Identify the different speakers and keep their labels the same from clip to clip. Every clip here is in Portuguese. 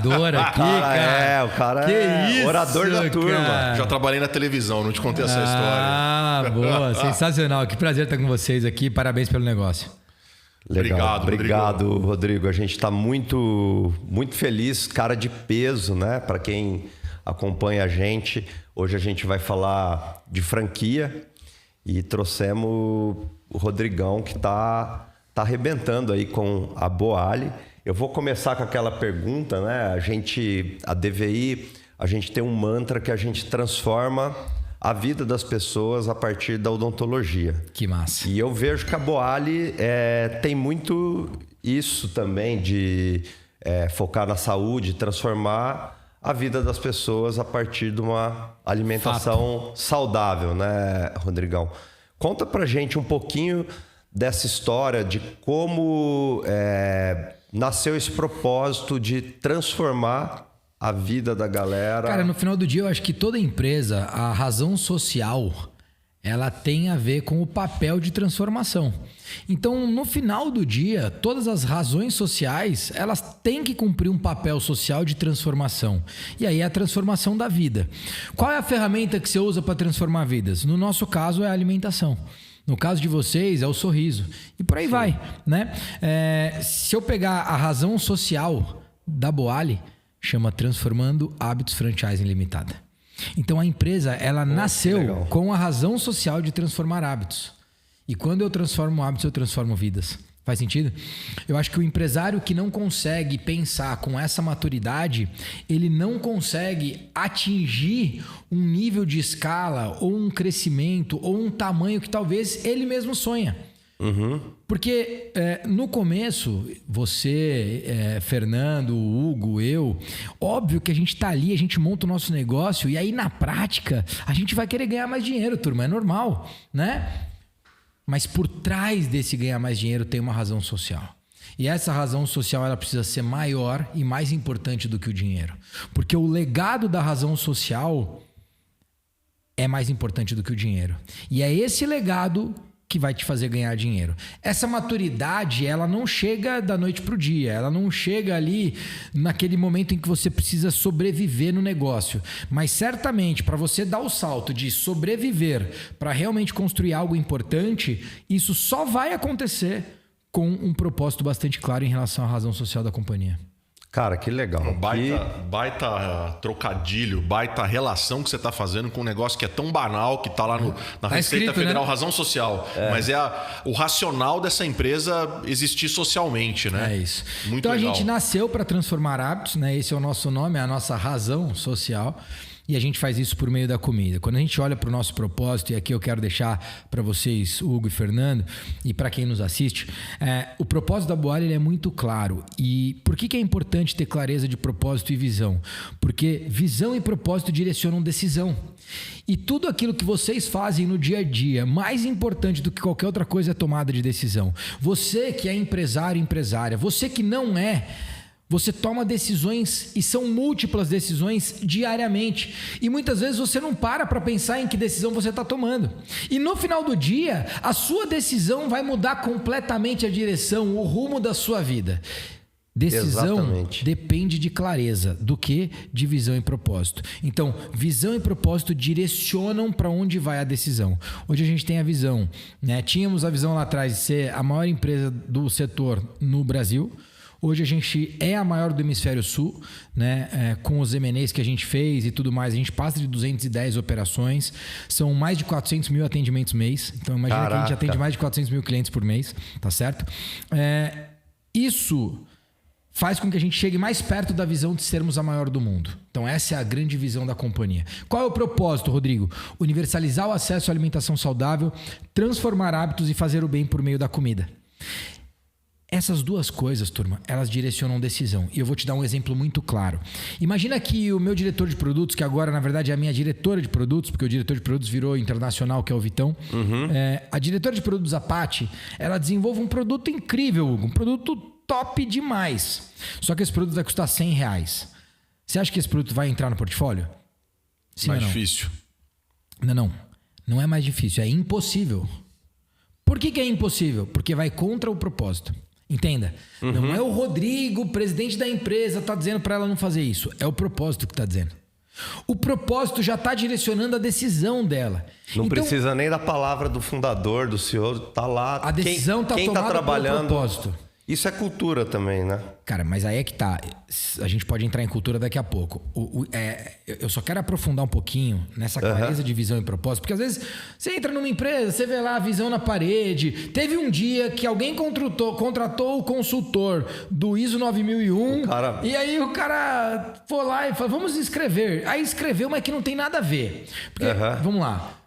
Speaker 1: orador aqui, cara.
Speaker 2: O cara
Speaker 1: que
Speaker 2: é
Speaker 1: isso,
Speaker 2: orador da turma.
Speaker 1: Cara.
Speaker 3: Já trabalhei na televisão, não te contei essa história.
Speaker 1: Ah, boa. Sensacional. Que prazer estar com vocês aqui. Parabéns pelo negócio.
Speaker 2: Legal. Obrigado, Rodrigo. A gente está muito feliz, cara de peso, né? Para quem acompanha a gente. Hoje a gente vai falar de franquia e trouxemos o Rodrigão, que tá arrebentando aí com a Boali. Eu vou começar com aquela pergunta, né? A DVI, a gente tem um mantra que a gente transforma a vida das pessoas a partir da odontologia.
Speaker 1: Que massa.
Speaker 2: E eu vejo que a Boali tem muito isso também de focar na saúde, transformar a vida das pessoas a partir de uma alimentação saudável, né, Rodrigão? Conta pra gente um pouquinho dessa história de como nasceu esse propósito de transformar a vida da galera.
Speaker 1: Cara, no final do dia eu acho que toda empresa, a razão social, ela tem a ver com o papel de transformação. Então, no final do dia, todas as razões sociais, elas têm que cumprir um papel social de transformação. E aí é a transformação da vida. Qual é a ferramenta que você usa para transformar vidas? No nosso caso é a alimentação. No caso de vocês é o sorriso. E por aí vai, né? Se eu pegar a razão social da Boali, chama Transformando Hábitos Franchising Limitada. Então a empresa, ela nasceu com a razão social de transformar hábitos. E quando eu transformo hábitos, eu transformo vidas. Faz sentido? Eu acho que o empresário que não consegue pensar com essa maturidade, ele não consegue atingir um nível de escala, ou um crescimento, ou um tamanho que talvez ele mesmo sonha.
Speaker 2: Uhum.
Speaker 1: Porque no começo, você, Fernando, Hugo, eu, óbvio que a gente tá ali, a gente monta o nosso negócio e aí na prática a gente vai querer ganhar mais dinheiro, turma, é normal, né? Mas por trás desse ganhar mais dinheiro tem uma razão social. E essa razão social ela precisa ser maior e mais importante do que o dinheiro. Porque o legado da razão social é mais importante do que o dinheiro. E é esse legado que vai te fazer ganhar dinheiro. Essa maturidade, ela não chega da noite pro dia, ela não chega ali naquele momento em que você precisa sobreviver no negócio, mas certamente para você dar o salto de sobreviver para realmente construir algo importante, isso só vai acontecer com um propósito bastante claro em relação à razão social da companhia.
Speaker 2: Cara, que legal.
Speaker 3: Baita trocadilho, baita relação que você está fazendo com um negócio que é tão banal, que está lá na Receita
Speaker 1: escrito,
Speaker 3: Federal,
Speaker 1: né?
Speaker 3: Razão Social. Mas é o racional dessa empresa existir socialmente, né?
Speaker 1: É isso.
Speaker 3: Muito
Speaker 1: então
Speaker 3: legal.
Speaker 1: A gente nasceu para transformar hábitos, né? Esse é o nosso nome, é a nossa razão social. E a gente faz isso por meio da comida. Quando a gente olha para o nosso propósito, e aqui eu quero deixar para vocês, Hugo e Fernando, e para quem nos assiste, o propósito da Boali ele é muito claro. E por que é importante ter clareza de propósito e visão? Porque visão e propósito direcionam decisão. E tudo aquilo que vocês fazem no dia a dia, mais importante do que qualquer outra coisa, é tomada de decisão. Você que é empresário, empresária, você que não é, você toma decisões e são múltiplas decisões diariamente. E muitas vezes você não para pensar em que decisão você está tomando. E no final do dia, a sua decisão vai mudar completamente a direção, o rumo da sua vida. Decisão depende de clareza, do que de visão e propósito. Então, visão e propósito direcionam para onde vai a decisão. Hoje a gente tem a visão, né? Tínhamos a visão lá atrás de ser a maior empresa do setor no Brasil. Hoje a gente é a maior do Hemisfério Sul, né? Com os M&As que a gente fez e tudo mais, a gente passa de 210 operações, são mais de 400 mil atendimentos mês. Então imagina que a gente atende mais de 400 mil clientes por mês, tá certo? Isso faz com que a gente chegue mais perto da visão de sermos a maior do mundo. Então essa é a grande visão da companhia. Qual é o propósito, Rodrigo? Universalizar o acesso à alimentação saudável, transformar hábitos e fazer o bem por meio da comida. Essas duas coisas, turma, elas direcionam decisão. E eu vou te dar um exemplo muito claro. Imagina que o meu diretor de produtos, que agora na verdade é a minha diretora de produtos, porque o diretor de produtos virou internacional, que é o Vitão. A diretora de produtos, a Paty, ela desenvolve um produto incrível, Hugo, um produto top demais. Só que esse produto vai custar R$100. Você acha que esse produto vai entrar no portfólio? Sim
Speaker 3: mais
Speaker 1: ou não?
Speaker 3: Difícil.
Speaker 1: Não é mais difícil, é impossível. Por que é impossível? Porque vai contra o propósito. Entenda. Não é o Rodrigo, presidente da empresa, tá dizendo para ela não fazer isso. É o propósito que tá dizendo. O propósito já está direcionando a decisão dela.
Speaker 2: Não precisa nem da palavra do fundador, do senhor, tá lá.
Speaker 1: A decisão está tomada
Speaker 2: trabalhando,
Speaker 1: pelo propósito.
Speaker 2: Isso é cultura também, né?
Speaker 1: Cara, mas aí é que tá. A gente pode entrar em cultura daqui a pouco. Eu só quero aprofundar um pouquinho nessa clareza de visão e propósito, porque às vezes você entra numa empresa, você vê lá a visão na parede. Teve um dia que alguém contratou o consultor do ISO 9001 e aí o cara foi lá e falou, vamos escrever. Aí escreveu, mas que não tem nada a ver. Porque, vamos lá,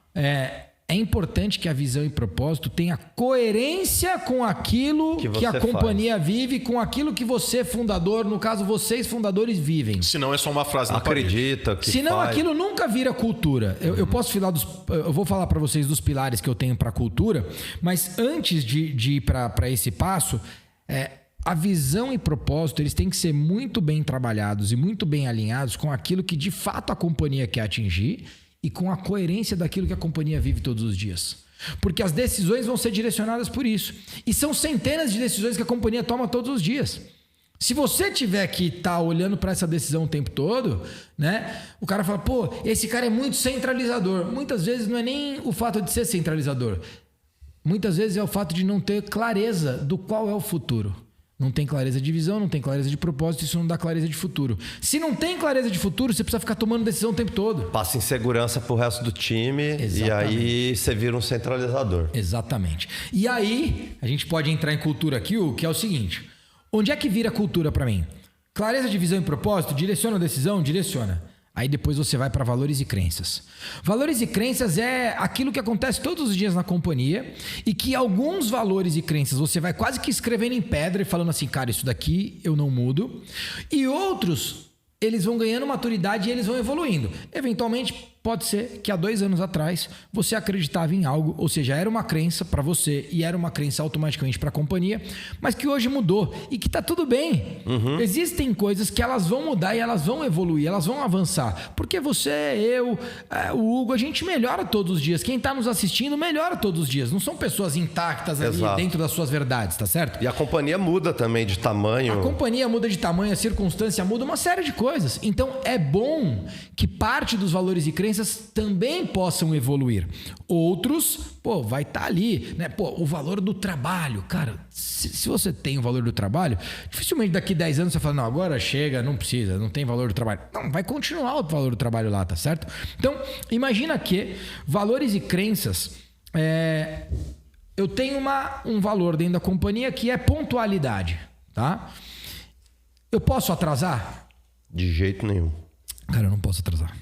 Speaker 1: é importante que a visão e propósito tenha coerência com aquilo que a companhia vive, com aquilo que você, fundador, no caso vocês, fundadores, vivem.
Speaker 3: Senão é só uma frase na
Speaker 2: Acredita
Speaker 3: parede.
Speaker 2: Que
Speaker 1: Senão aquilo nunca vira cultura. Eu posso falar eu vou falar para vocês dos pilares que eu tenho para cultura, mas antes de ir para esse passo, a visão e propósito, eles têm que ser muito bem trabalhados e muito bem alinhados com aquilo que de fato a companhia quer atingir e com a coerência daquilo que a companhia vive todos os dias. Porque as decisões vão ser direcionadas por isso. E são centenas de decisões que a companhia toma todos os dias. Se você tiver que estar olhando para essa decisão o tempo todo, né? O cara fala, pô, esse cara é muito centralizador. Muitas vezes não é nem o fato de ser centralizador. Muitas vezes é o fato de não ter clareza do qual é o futuro. Não tem clareza de visão, não tem clareza de propósito, isso não dá clareza de futuro. Se não tem clareza de futuro, você precisa ficar tomando decisão o tempo todo.
Speaker 2: Passa insegurança pro resto do time. Exatamente. E aí você vira um centralizador.
Speaker 1: Exatamente. E aí, a gente pode entrar em cultura aqui, que é o seguinte. Onde é que vira cultura para mim? Clareza de visão e propósito, direciona a decisão? Direciona. Aí depois você vai para valores e crenças. Valores e crenças é aquilo que acontece todos os dias na companhia e que alguns valores e crenças você vai quase que escrevendo em pedra e falando assim, cara, isso daqui eu não mudo. E outros, eles vão ganhando maturidade e eles vão evoluindo. Eventualmente, pode ser que há 2 anos atrás você acreditava em algo, ou seja, era uma crença para você e era uma crença automaticamente para a companhia, mas que hoje mudou e que tá tudo bem. Existem coisas que elas vão mudar e elas vão evoluir, elas vão avançar. Porque você, eu, o Hugo, a gente melhora todos os dias. Quem tá nos assistindo melhora todos os dias. Não são pessoas intactas ali dentro das suas verdades, tá certo?
Speaker 2: E a companhia muda também de tamanho.
Speaker 1: A companhia muda de tamanho, a circunstância muda, uma série de coisas. Então é bom que parte dos valores e crenças também possam evoluir. Outros, vai estar ali, né? O valor do trabalho. Cara, se você tem o valor do trabalho, dificilmente daqui 10 anos você fala, não, agora chega, não precisa, não tem valor do trabalho. Não, vai continuar o valor do trabalho lá, tá certo? Então, imagina que valores e crenças, eu tenho um valor dentro da companhia que é pontualidade, tá? Eu posso atrasar?
Speaker 2: De jeito nenhum.
Speaker 1: Cara, eu não posso atrasar.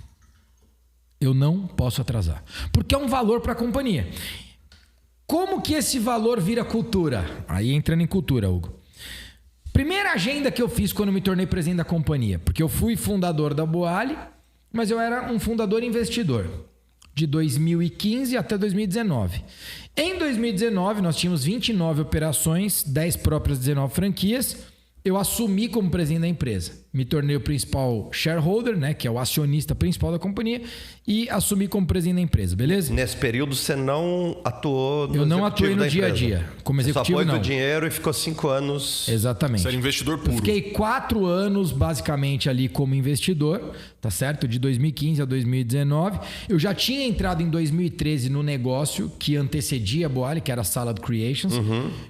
Speaker 1: Eu não posso atrasar. Porque é um valor para a companhia. Como que esse valor vira cultura? Aí entrando em cultura, Hugo. Primeira agenda que eu fiz quando me tornei presidente da companhia. Porque eu fui fundador da Boali, mas eu era um fundador investidor. De 2015 até 2019. Em 2019, nós tínhamos 29 operações, 10 próprias, 19 franquias. Eu assumi como presidente da empresa. Me tornei o principal shareholder, né, que é o acionista principal da companhia, e assumi como presidente da empresa, beleza?
Speaker 2: Nesse período você não atuou no
Speaker 1: Eu não atuei no dia a dia. Como executivo,
Speaker 2: você só
Speaker 1: não.
Speaker 2: pôs o dinheiro e ficou 5 anos...
Speaker 1: Exatamente.
Speaker 3: Você era investidor puro.
Speaker 1: Eu fiquei 4 anos, basicamente, ali como investidor, tá certo? De 2015 a 2019. Eu já tinha entrado em 2013 no negócio que antecedia a Boali, que era a Salad Creations.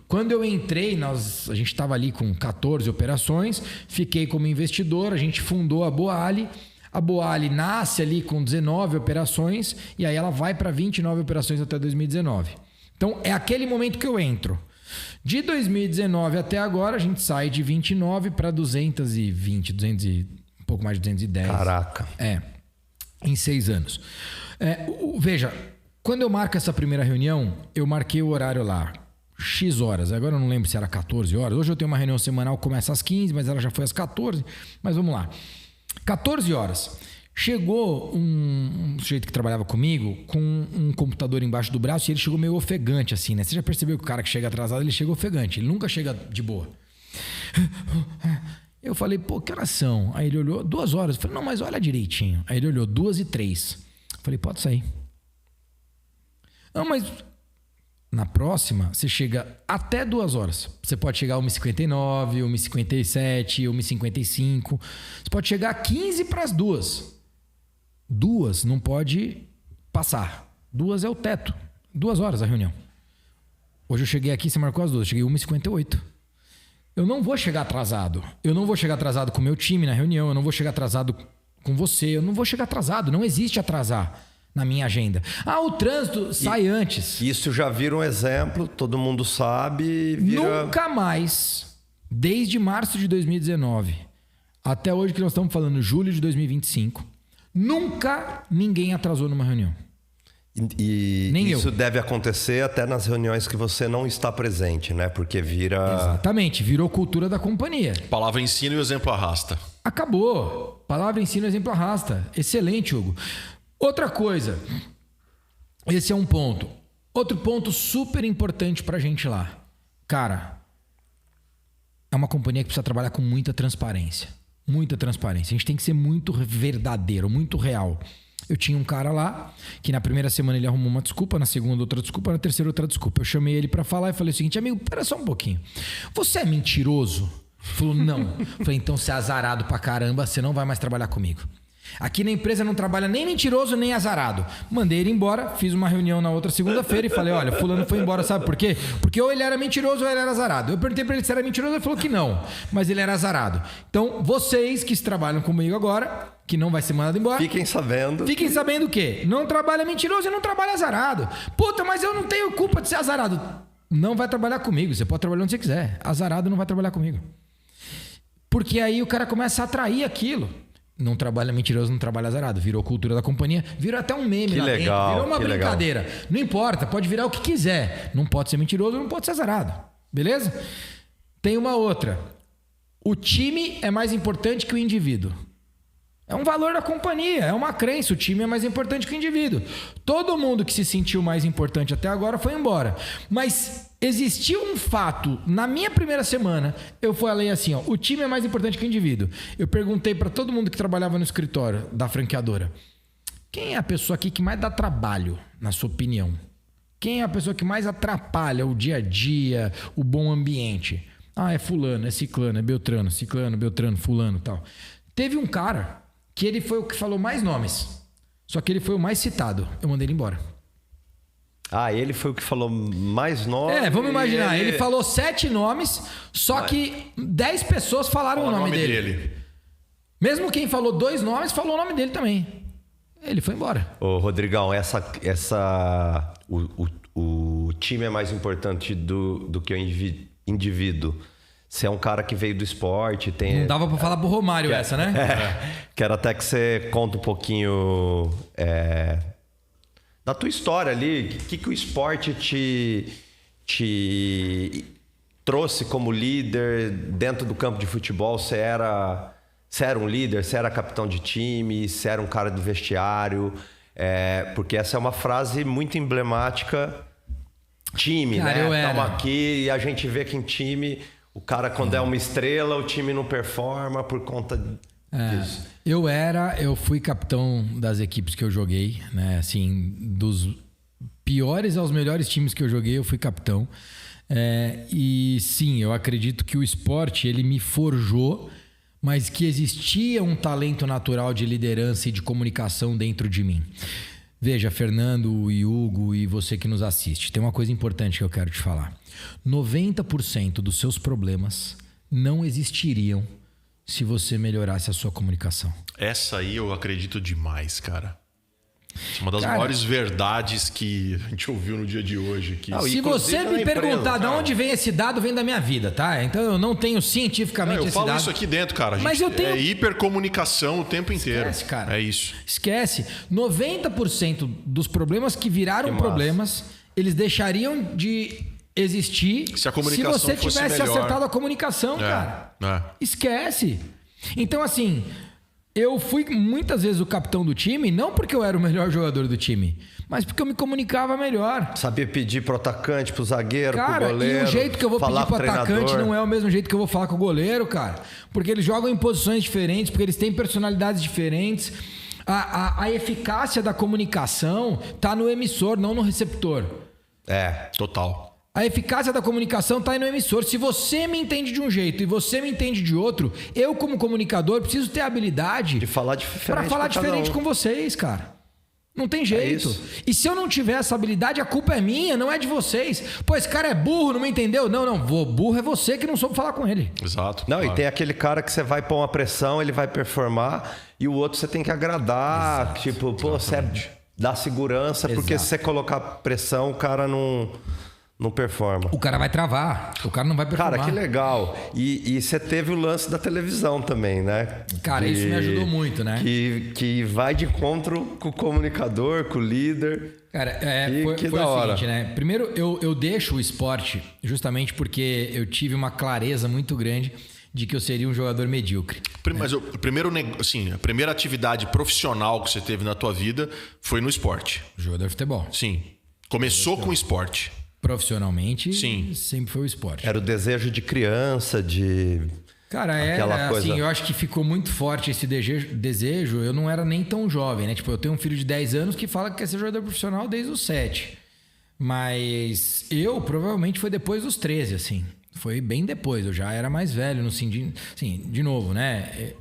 Speaker 1: Quando eu entrei, a gente estava ali com 14 operações, fiquei como investidor, a gente fundou a Boali. A Boali nasce ali com 19 operações e aí ela vai para 29 operações até 2019. Então é aquele momento que eu entro. De 2019 até agora, a gente sai de 29 para 220, um pouco mais de 210.
Speaker 2: Caraca.
Speaker 1: Em 6 anos. Veja, quando eu marco essa primeira reunião, eu marquei o horário lá. X horas, agora eu não lembro se era 14 horas. Hoje eu tenho uma reunião semanal que começa às 15, mas ela já foi às 14. Mas vamos lá. 14 horas. Chegou um sujeito que trabalhava comigo com um computador embaixo do braço e ele chegou meio ofegante assim, né? Você já percebeu que o cara que chega atrasado, ele chega ofegante. Ele nunca chega de boa. Eu falei, pô, que horas são? Aí ele olhou, 2 horas. Eu falei, não, mas olha direitinho. Aí ele olhou, 2h03. Eu falei, pode sair. Não, mas... Na próxima, você chega até 2 horas. Você pode chegar a 1h59, 1h57, 1h55. Você pode chegar a 15 para as 2. 2 não pode passar. 2 é o teto. 2 horas a reunião. Hoje eu cheguei aqui, você marcou as 2. Eu cheguei 1h58. Eu não vou chegar atrasado. Eu não vou chegar atrasado com o meu time na reunião. Eu não vou chegar atrasado com você. Eu não vou chegar atrasado. Não existe atrasar na minha agenda. O trânsito sai antes.
Speaker 2: Isso já vira um exemplo, todo mundo sabe.
Speaker 1: Nunca mais, desde março de 2019 até hoje que nós estamos falando, julho de 2025, nunca ninguém atrasou numa reunião.
Speaker 2: E
Speaker 1: nem
Speaker 2: isso
Speaker 1: eu.
Speaker 2: Deve acontecer até nas reuniões que você não está presente, né? Porque vira...
Speaker 1: Exatamente, virou cultura da companhia.
Speaker 3: Palavra ensina e o exemplo arrasta.
Speaker 1: Acabou. Palavra ensina e o exemplo arrasta. Excelente, Hugo. Outra coisa, esse é um ponto. Outro ponto super importante pra gente lá. Cara, é uma companhia que precisa trabalhar com muita transparência. Muita transparência. A gente tem que ser muito verdadeiro, muito real. Eu tinha um cara lá que na primeira semana ele arrumou uma desculpa, na segunda outra desculpa, na terceira outra desculpa. Eu chamei ele pra falar e falei o seguinte: amigo, pera só um pouquinho. Você é mentiroso? Ele falou, não. Eu falei, então você é azarado pra caramba, você não vai mais trabalhar comigo. Aqui na empresa não trabalha nem mentiroso nem azarado. Mandei ele embora, fiz uma reunião na outra segunda-feira e falei, olha, fulano foi embora, sabe por quê? Porque ou ele era mentiroso ou ele era azarado. Eu perguntei pra ele se era mentiroso, ele falou que não, mas ele era azarado. Então, vocês que trabalham comigo agora, que não vai ser mandado embora,
Speaker 2: fiquem sabendo
Speaker 1: o quê? Não trabalha mentiroso e não trabalha azarado. Puta, mas eu não tenho culpa de ser azarado. Não vai trabalhar comigo, você pode trabalhar onde você quiser. Azarado não vai trabalhar comigo. Porque aí o cara começa a atrair aquilo. Não trabalha mentiroso, não trabalha azarado. Virou cultura da companhia. Virou até um meme
Speaker 2: que
Speaker 1: lá
Speaker 2: legal,
Speaker 1: dentro. Virou uma brincadeira.
Speaker 2: Legal.
Speaker 1: Não importa, pode virar o que quiser. Não pode ser mentiroso, não pode ser azarado. Beleza? Tem uma outra. O time é mais importante que o indivíduo. É um valor da companhia, é uma crença. O time é mais importante que o indivíduo. Todo mundo que se sentiu mais importante até agora foi embora. Mas existiu um fato. Na minha primeira semana, eu falei assim, ó, o time é mais importante que o indivíduo. Eu perguntei para todo mundo que trabalhava no escritório da franqueadora: quem é a pessoa aqui que mais dá trabalho, na sua opinião? Quem é a pessoa que mais atrapalha o dia a dia, o bom ambiente? É fulano, é ciclano, é beltrano, ciclano, beltrano, fulano e tal. Teve um cara que ele foi o que falou mais nomes. Só que ele foi o mais citado. Eu mandei ele embora.
Speaker 2: Ele foi o que falou mais nomes.
Speaker 1: Vamos imaginar. Ele falou 7 nomes, só que 10 pessoas falaram o nome dele. Mesmo quem falou 2 nomes, falou o nome dele também. Ele foi embora.
Speaker 2: Ô, Rodrigão, o time é mais importante do que o indivíduo. Você é um cara que veio do esporte, tem...
Speaker 1: Não dava pra falar pro Romário essa, né?
Speaker 2: Quero até que você conte um pouquinho da tua história ali. O que o esporte te trouxe como líder dentro do campo de futebol? Você era um líder, você era capitão de time, você era um cara do vestiário. Porque essa é uma frase muito emblemática. Time,
Speaker 1: cara,
Speaker 2: né? Estamos aqui e a gente vê que em time... O cara, quando é uma estrela, o time não performa por conta disso.
Speaker 1: Eu fui capitão das equipes que eu joguei, né? Assim, dos piores aos melhores times que eu joguei, eu fui capitão. E sim, eu acredito que o esporte, ele me forjou, mas que existia um talento natural de liderança e de comunicação dentro de mim. Veja, Fernando e Hugo e você que nos assiste, tem uma coisa importante que eu quero te falar. 90% dos seus problemas não existiriam se você melhorasse a sua comunicação.
Speaker 3: Essa aí eu acredito demais, cara. Essa é uma das maiores verdades que a gente ouviu no dia de hoje aqui.
Speaker 1: Se você me perguntar de onde vem esse dado, vem da minha vida, tá? Então eu não tenho cientificamente esse dado.
Speaker 3: Eu falo isso aqui dentro, cara.
Speaker 1: Mas eu tenho...
Speaker 3: É hipercomunicação o tempo inteiro.
Speaker 1: Esquece, cara.
Speaker 3: É isso.
Speaker 1: Esquece. 90% dos problemas que viraram problemas, eles deixariam de existir
Speaker 3: se você
Speaker 1: tivesse acertado a comunicação, cara. Esquece. Então, assim... Eu fui muitas vezes o capitão do time, não porque eu era o melhor jogador do time, mas porque eu me comunicava melhor.
Speaker 2: Sabia pedir pro atacante, pro zagueiro,
Speaker 1: cara,
Speaker 2: pro goleiro.
Speaker 1: E o jeito que eu vou pedir pro atacante não é o mesmo jeito que eu vou falar com o goleiro, cara. Porque eles jogam em posições diferentes, porque eles têm personalidades diferentes. A eficácia da comunicação tá no emissor, não no receptor.
Speaker 3: Total.
Speaker 1: A eficácia da comunicação está aí no emissor. Se você me entende de um jeito e você me entende de outro, eu, como comunicador, preciso ter a habilidade
Speaker 2: de falar diferente
Speaker 1: para falar diferente com vocês, cara. Não tem jeito. E se eu não tiver essa habilidade, a culpa é minha, não é de vocês. Pô, esse cara é burro, não me entendeu? Não. Burro é você que não soube falar com ele.
Speaker 3: Exato.
Speaker 2: Não, claro. E tem aquele cara que você vai pôr uma pressão, ele vai performar, e o outro você tem que agradar. Exato. Tipo, pô, você dá segurança, porque se você colocar pressão, o cara não performa.
Speaker 1: O cara vai travar, o cara não vai performar.
Speaker 2: Cara, que legal. E você teve o lance da televisão também, né?
Speaker 1: Cara, isso me ajudou muito, né?
Speaker 2: Que vai de encontro com o comunicador, com o líder.
Speaker 1: Cara, foi
Speaker 2: da
Speaker 1: o
Speaker 2: hora.
Speaker 1: seguinte, né? Primeiro, eu deixo o esporte justamente porque eu tive uma clareza muito grande de que eu seria um jogador medíocre.
Speaker 3: Mas a primeira atividade profissional que você teve na tua vida foi no esporte.
Speaker 1: Jogador de futebol.
Speaker 3: Sim. Começou com o esporte.
Speaker 1: Profissionalmente, sempre foi o esporte.
Speaker 2: Era o desejo de criança, de...
Speaker 1: Cara,
Speaker 2: aquela coisa...
Speaker 1: assim, eu acho que ficou muito forte esse desejo. Eu não era nem tão jovem, né? Tipo, eu tenho um filho de 10 anos que fala que quer ser jogador profissional desde os 7. Mas eu, provavelmente, foi depois dos 13, assim. Foi bem depois, eu já era mais velho, no sentido... Assim, de novo, né?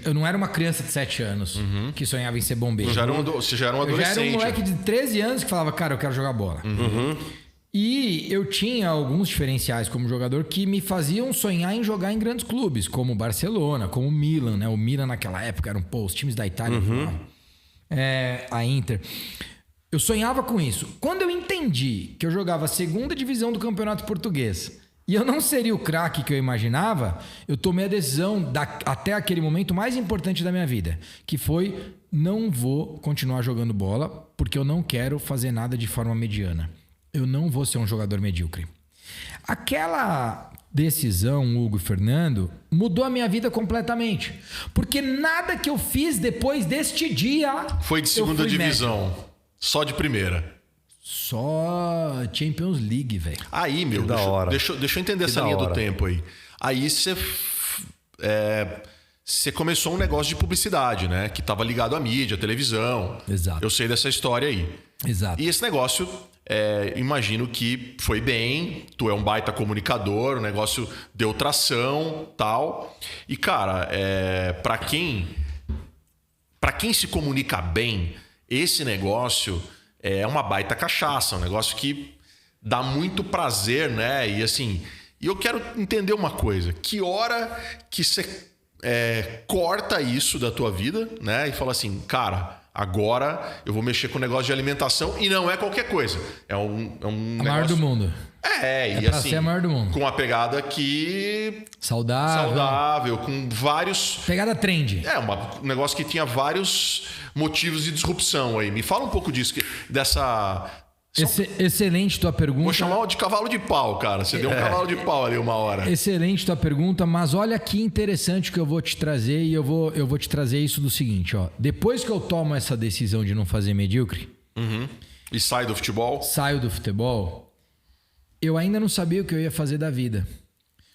Speaker 1: Eu não era uma criança de 7 anos que sonhava em ser bombeiro.
Speaker 3: Você já era um adolescente.
Speaker 1: Eu já era um moleque de 13 anos que falava, cara, eu quero jogar bola. E eu tinha alguns diferenciais como jogador que me faziam sonhar em jogar em grandes clubes, como o Barcelona, como o Milan, né? O Milan naquela época eram os times da Itália, a Inter. Eu sonhava com isso. Quando eu entendi que eu jogava a segunda divisão do Campeonato Português e eu não seria o craque que eu imaginava, eu tomei a decisão até aquele momento mais importante da minha vida, que foi: não vou continuar jogando bola porque eu não quero fazer nada de forma mediana. Eu não vou ser um jogador medíocre. Aquela decisão, Hugo e Fernando, mudou a minha vida completamente. Porque nada que eu fiz depois deste dia...
Speaker 3: Foi de segunda divisão.
Speaker 1: Médio.
Speaker 3: Só de primeira.
Speaker 1: Só Champions League, velho.
Speaker 3: Aí, meu, deixa eu entender essa linha do tempo aí. Aí você começou um negócio de publicidade, né? Que estava ligado à mídia, à televisão.
Speaker 1: Exato.
Speaker 3: Eu sei dessa história aí.
Speaker 1: Exato.
Speaker 3: E esse negócio... imagino que foi bem, tu é um baita comunicador, o negócio deu tração, tal. E cara, para quem se comunica bem, esse negócio é uma baita cachaça, um negócio que dá muito prazer, né? E assim, eu quero entender uma coisa: que hora que você corta isso da tua vida, né? E fala assim, cara, agora eu vou mexer com o negócio de alimentação, e não é qualquer coisa. É um negócio...
Speaker 1: maior do mundo.
Speaker 3: E
Speaker 1: pra
Speaker 3: assim,
Speaker 1: ser a maior do mundo.
Speaker 3: Com uma pegada que...
Speaker 1: Saudável,
Speaker 3: com vários...
Speaker 1: Pegada trend.
Speaker 3: Um negócio que tinha vários motivos de disrupção aí. Me fala um pouco disso, dessa...
Speaker 1: Excelente tua pergunta.
Speaker 3: Vou chamar de cavalo de pau, cara. Você deu um cavalo de pau ali uma hora.
Speaker 1: Excelente tua pergunta, mas olha que interessante que eu vou te trazer, e eu vou te trazer isso do seguinte, ó. Depois que eu tomo essa decisão de não fazer medíocre...
Speaker 3: E saio do futebol?
Speaker 1: Saio do futebol. Eu ainda não sabia o que eu ia fazer da vida.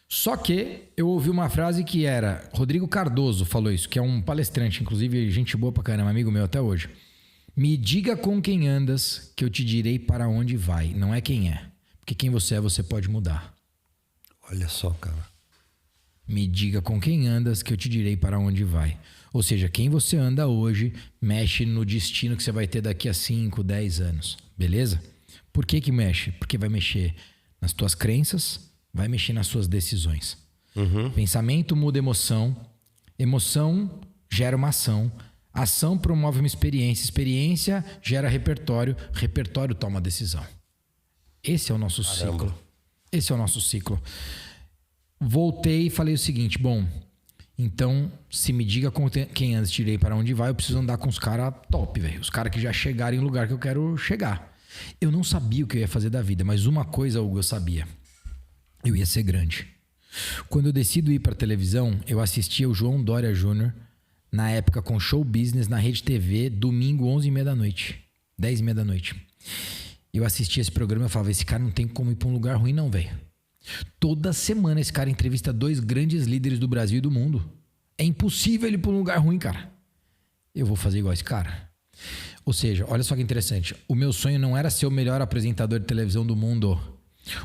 Speaker 1: Só que eu ouvi uma frase que era... Rodrigo Cardoso falou isso, que é um palestrante, inclusive gente boa pra caramba, amigo meu até hoje. Me diga com quem andas, que eu te direi para onde vai. Não é quem é. Porque quem você é, você pode mudar.
Speaker 2: Olha só, cara.
Speaker 1: Me diga com quem andas, que eu te direi para onde vai. Ou seja, quem você anda hoje mexe no destino que você vai ter daqui a 5, 10 anos. Beleza? Por que mexe? Porque vai mexer nas tuas crenças, vai mexer nas suas decisões. Pensamento muda emoção. Emoção gera uma ação. Ação promove uma experiência. Experiência gera repertório. Repertório toma decisão. Esse é o nosso ciclo. Esse é o nosso ciclo. Voltei e falei o seguinte: bom, então, se me diga com quem antes tirei para onde vai, eu preciso andar com os caras top, velho. Os caras que já chegaram em lugar que eu quero chegar. Eu não sabia o que eu ia fazer da vida, mas uma coisa, Hugo, eu sabia. Eu ia ser grande. Quando eu decido ir para televisão, eu assistia o João Dória Jr., na época com Show Business, na Rede TV, domingo, 11h30 da noite. 10h30 da noite. Eu assistia esse programa e falava, esse cara não tem como ir para um lugar ruim não, velho. Toda semana esse cara entrevista 2 grandes líderes do Brasil e do mundo. É impossível ele ir para um lugar ruim, cara. Eu vou fazer igual esse cara. Ou seja, olha só que interessante. O meu sonho não era ser o melhor apresentador de televisão do mundo.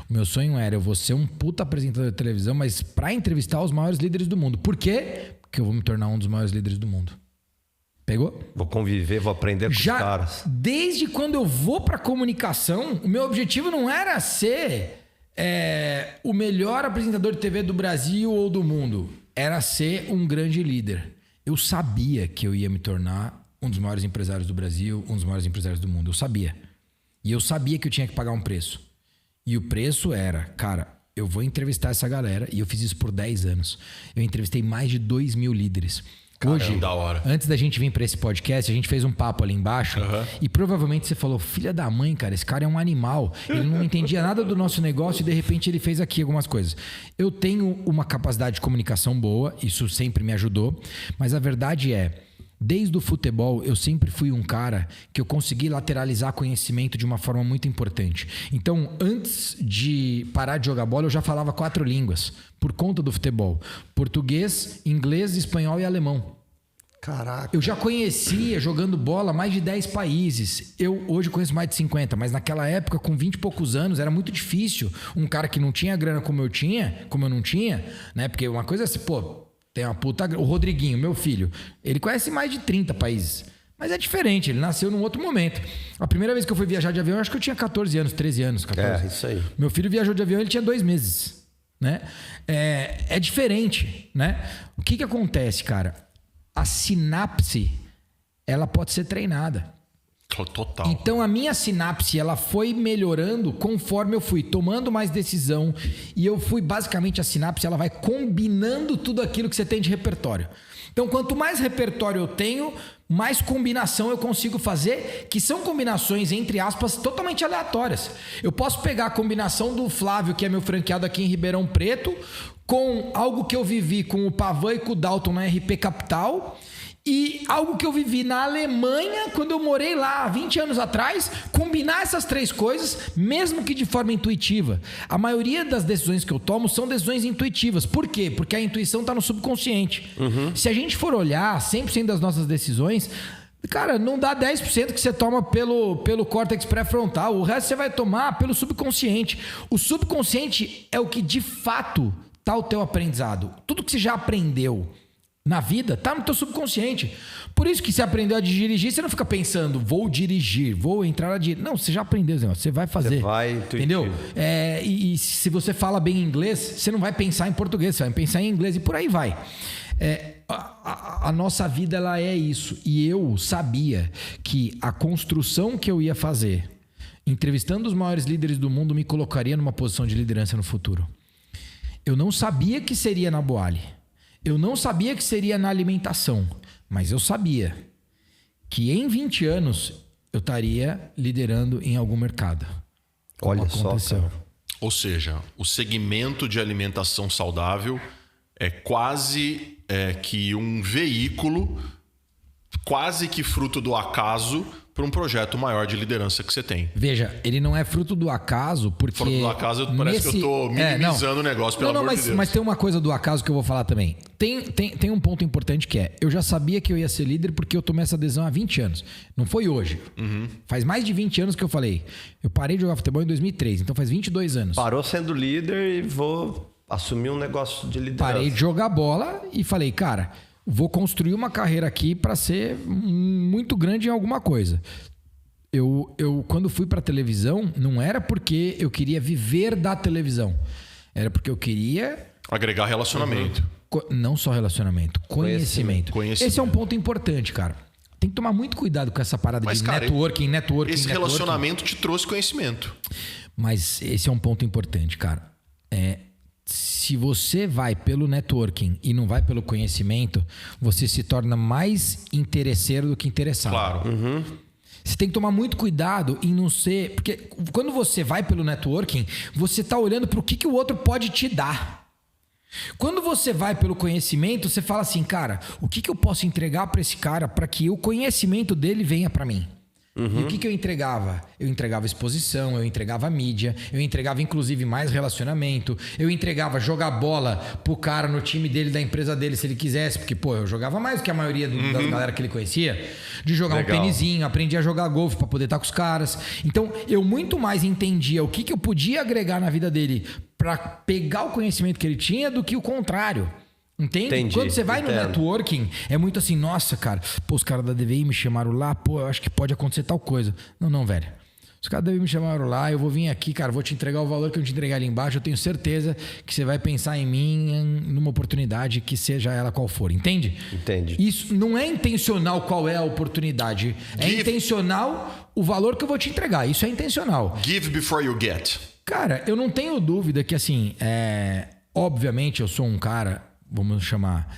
Speaker 1: O meu sonho era, eu vou ser um puta apresentador de televisão, mas pra entrevistar os maiores líderes do mundo. Por quê? Porque eu vou me tornar um dos maiores líderes do mundo. Pegou?
Speaker 2: Vou conviver, vou aprender com os caras.
Speaker 1: Desde quando eu vou pra comunicação, o meu objetivo não era ser o melhor apresentador de TV do Brasil ou do mundo. Era ser um grande líder. Eu sabia que eu ia me tornar um dos maiores empresários do Brasil, um dos maiores empresários do mundo. Eu sabia. E eu sabia que eu tinha que pagar um preço. E o preço era, cara, eu vou entrevistar essa galera. E eu fiz isso por 10 anos. Eu entrevistei mais de 2.000 líderes.
Speaker 3: Caramba,
Speaker 1: hoje,
Speaker 3: da hora.
Speaker 1: Antes da gente vir para esse podcast, a gente fez um papo ali embaixo. E provavelmente você falou, filha da mãe, cara, esse cara é um animal. Ele não entendia nada do nosso negócio e de repente ele fez aqui algumas coisas. Eu tenho uma capacidade de comunicação boa, isso sempre me ajudou. Mas a verdade é, desde o futebol, eu sempre fui um cara que eu consegui lateralizar conhecimento de uma forma muito importante. Então, antes de parar de jogar bola, eu já falava 4 línguas, por conta do futebol. Português, inglês, espanhol e alemão.
Speaker 2: Caraca.
Speaker 1: Eu já conhecia, jogando bola, mais de 10 países. Eu hoje conheço mais de 50, mas naquela época, com 20 e poucos anos, era muito difícil. Um cara que não tinha grana como eu não tinha, né? Porque uma coisa é assim, pô... Tem uma puta... O Rodriguinho, meu filho, ele conhece mais de 30 países. Mas é diferente, ele nasceu num outro momento. A primeira vez que eu fui viajar de avião, eu acho que eu tinha 14 anos, 13 anos. 14.
Speaker 2: Isso aí.
Speaker 1: Meu filho viajou de avião, ele tinha 2 meses. Né? É diferente, né? O que acontece, cara? A sinapse, ela pode ser treinada.
Speaker 3: Total.
Speaker 1: Então a minha sinapse, ela foi melhorando conforme eu fui tomando mais decisão e eu fui, basicamente, a sinapse, ela vai combinando tudo aquilo que você tem de repertório. Então quanto mais repertório eu tenho, mais combinação eu consigo fazer, que são combinações, entre aspas, totalmente aleatórias. Eu posso pegar a combinação do Flávio, que é meu franqueado aqui em Ribeirão Preto, com algo que eu vivi com o Pavan e com o Dalton na RP Capital... E algo que eu vivi na Alemanha, quando eu morei lá há 20 anos atrás, combinar essas 3 coisas, mesmo que de forma intuitiva. A maioria das decisões que eu tomo são decisões intuitivas. Por quê? Porque a intuição está no subconsciente. Se a gente for olhar 100% das nossas decisões, cara, não dá 10% que você toma pelo córtex pré-frontal. O resto você vai tomar pelo subconsciente. O subconsciente é o que de fato está o teu aprendizado. Tudo que você já aprendeu na vida, tá no teu subconsciente. Por isso que você aprendeu a dirigir, você não fica pensando, vou dirigir, vou entrar na dirigir. Não, você já aprendeu, você vai fazer.
Speaker 2: Você vai,
Speaker 1: entendeu? E se você fala bem inglês, você não vai pensar em português, você vai pensar em inglês e por aí vai. A nossa vida, ela é isso. E eu sabia que a construção que eu ia fazer, entrevistando os maiores líderes do mundo, me colocaria numa posição de liderança no futuro. Eu não sabia que seria na Boali. Eu não sabia que seria na alimentação, mas eu sabia que em 20 anos eu estaria liderando em algum mercado.
Speaker 2: Olha só, cara.
Speaker 3: Ou seja, o segmento de alimentação saudável é quase que um veículo, quase que fruto do acaso, para um projeto maior de liderança que você tem.
Speaker 1: Veja, ele não é fruto do acaso, porque...
Speaker 3: Fruto do acaso, parece que eu estou minimizando o negócio, pelo amor de Deus.
Speaker 1: Mas tem uma coisa do acaso que eu vou falar também. Tem um ponto importante que é, eu já sabia que eu ia ser líder porque eu tomei essa decisão há 20 anos. Não foi hoje. Faz mais de 20 anos que eu falei. Eu parei de jogar futebol em 2003, então faz 22 anos.
Speaker 2: Parou sendo líder e vou assumir um negócio de liderança.
Speaker 1: Parei de jogar bola e falei, cara... Vou construir uma carreira aqui para ser muito grande em alguma coisa. Eu quando fui para televisão, não era porque eu queria viver da televisão. Era porque eu queria...
Speaker 3: agregar relacionamento.
Speaker 1: Não só relacionamento, conhecimento. Esse é um ponto importante, cara. Tem que tomar muito cuidado com essa parada de networking.
Speaker 3: Esse relacionamento te trouxe conhecimento.
Speaker 1: Mas esse é um ponto importante, cara. Se você vai pelo networking e não vai pelo conhecimento, você se torna mais interesseiro do que interessado.
Speaker 3: Claro.
Speaker 1: Você tem que tomar muito cuidado em não ser... Porque quando você vai pelo networking, você está olhando para o que o outro pode te dar. Quando você vai pelo conhecimento, você fala assim, cara, o que eu posso entregar para esse cara para que o conhecimento dele venha para mim? E o que eu entregava? Eu entregava exposição, eu entregava mídia, eu entregava inclusive mais relacionamento, eu entregava jogar bola pro cara no time dele, da empresa dele, se ele quisesse, porque, pô, eu jogava mais do que a maioria da galera que ele conhecia, de jogar um tênisinho, aprendi a jogar golfe pra poder estar com os caras. Então, eu muito mais entendia o que eu podia agregar na vida dele pra pegar o conhecimento que ele tinha do que o contrário. Entende?
Speaker 2: Entendi,
Speaker 1: Quando você vai no networking, é muito assim, nossa, cara, pô, os caras da DVI me chamaram lá, pô, eu acho que pode acontecer tal coisa. Não, velho. Os caras da DVI me chamaram lá, eu vou vir aqui, cara, vou te entregar o valor que eu te entreguei ali embaixo, eu tenho certeza que você vai pensar em mim numa oportunidade, que seja ela qual for, entende?
Speaker 2: Entendi.
Speaker 1: Isso não é intencional qual é a oportunidade, é intencional o valor que eu vou te entregar, isso é intencional.
Speaker 3: Give before you get.
Speaker 1: Cara, eu não tenho dúvida que assim, obviamente eu sou um cara... Vamos chamar...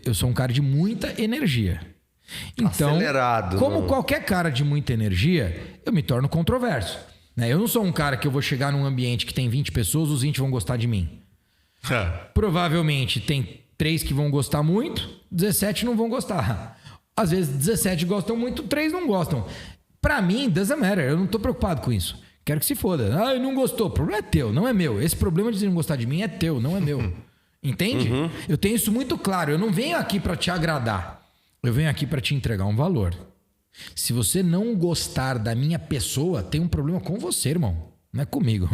Speaker 1: Eu sou um cara de muita energia. Então,
Speaker 2: acelerado,
Speaker 1: como qualquer cara de muita energia, eu me torno controverso. Né? Eu não sou um cara que eu vou chegar num ambiente que tem 20 pessoas, os 20 vão gostar de mim. Provavelmente tem 3 que vão gostar muito, 17 não vão gostar. Às vezes 17 gostam muito, 3 não gostam. Pra mim, doesn't matter. Eu não tô preocupado com isso. Quero que se foda. Não gostou. O problema é teu, não é meu. Esse problema de não gostar de mim é teu, não é meu. Entende? Eu tenho isso muito claro. Eu não venho aqui para te agradar. Eu venho aqui para te entregar um valor. Se você não gostar da minha pessoa, tem um problema com você, irmão. Não é comigo.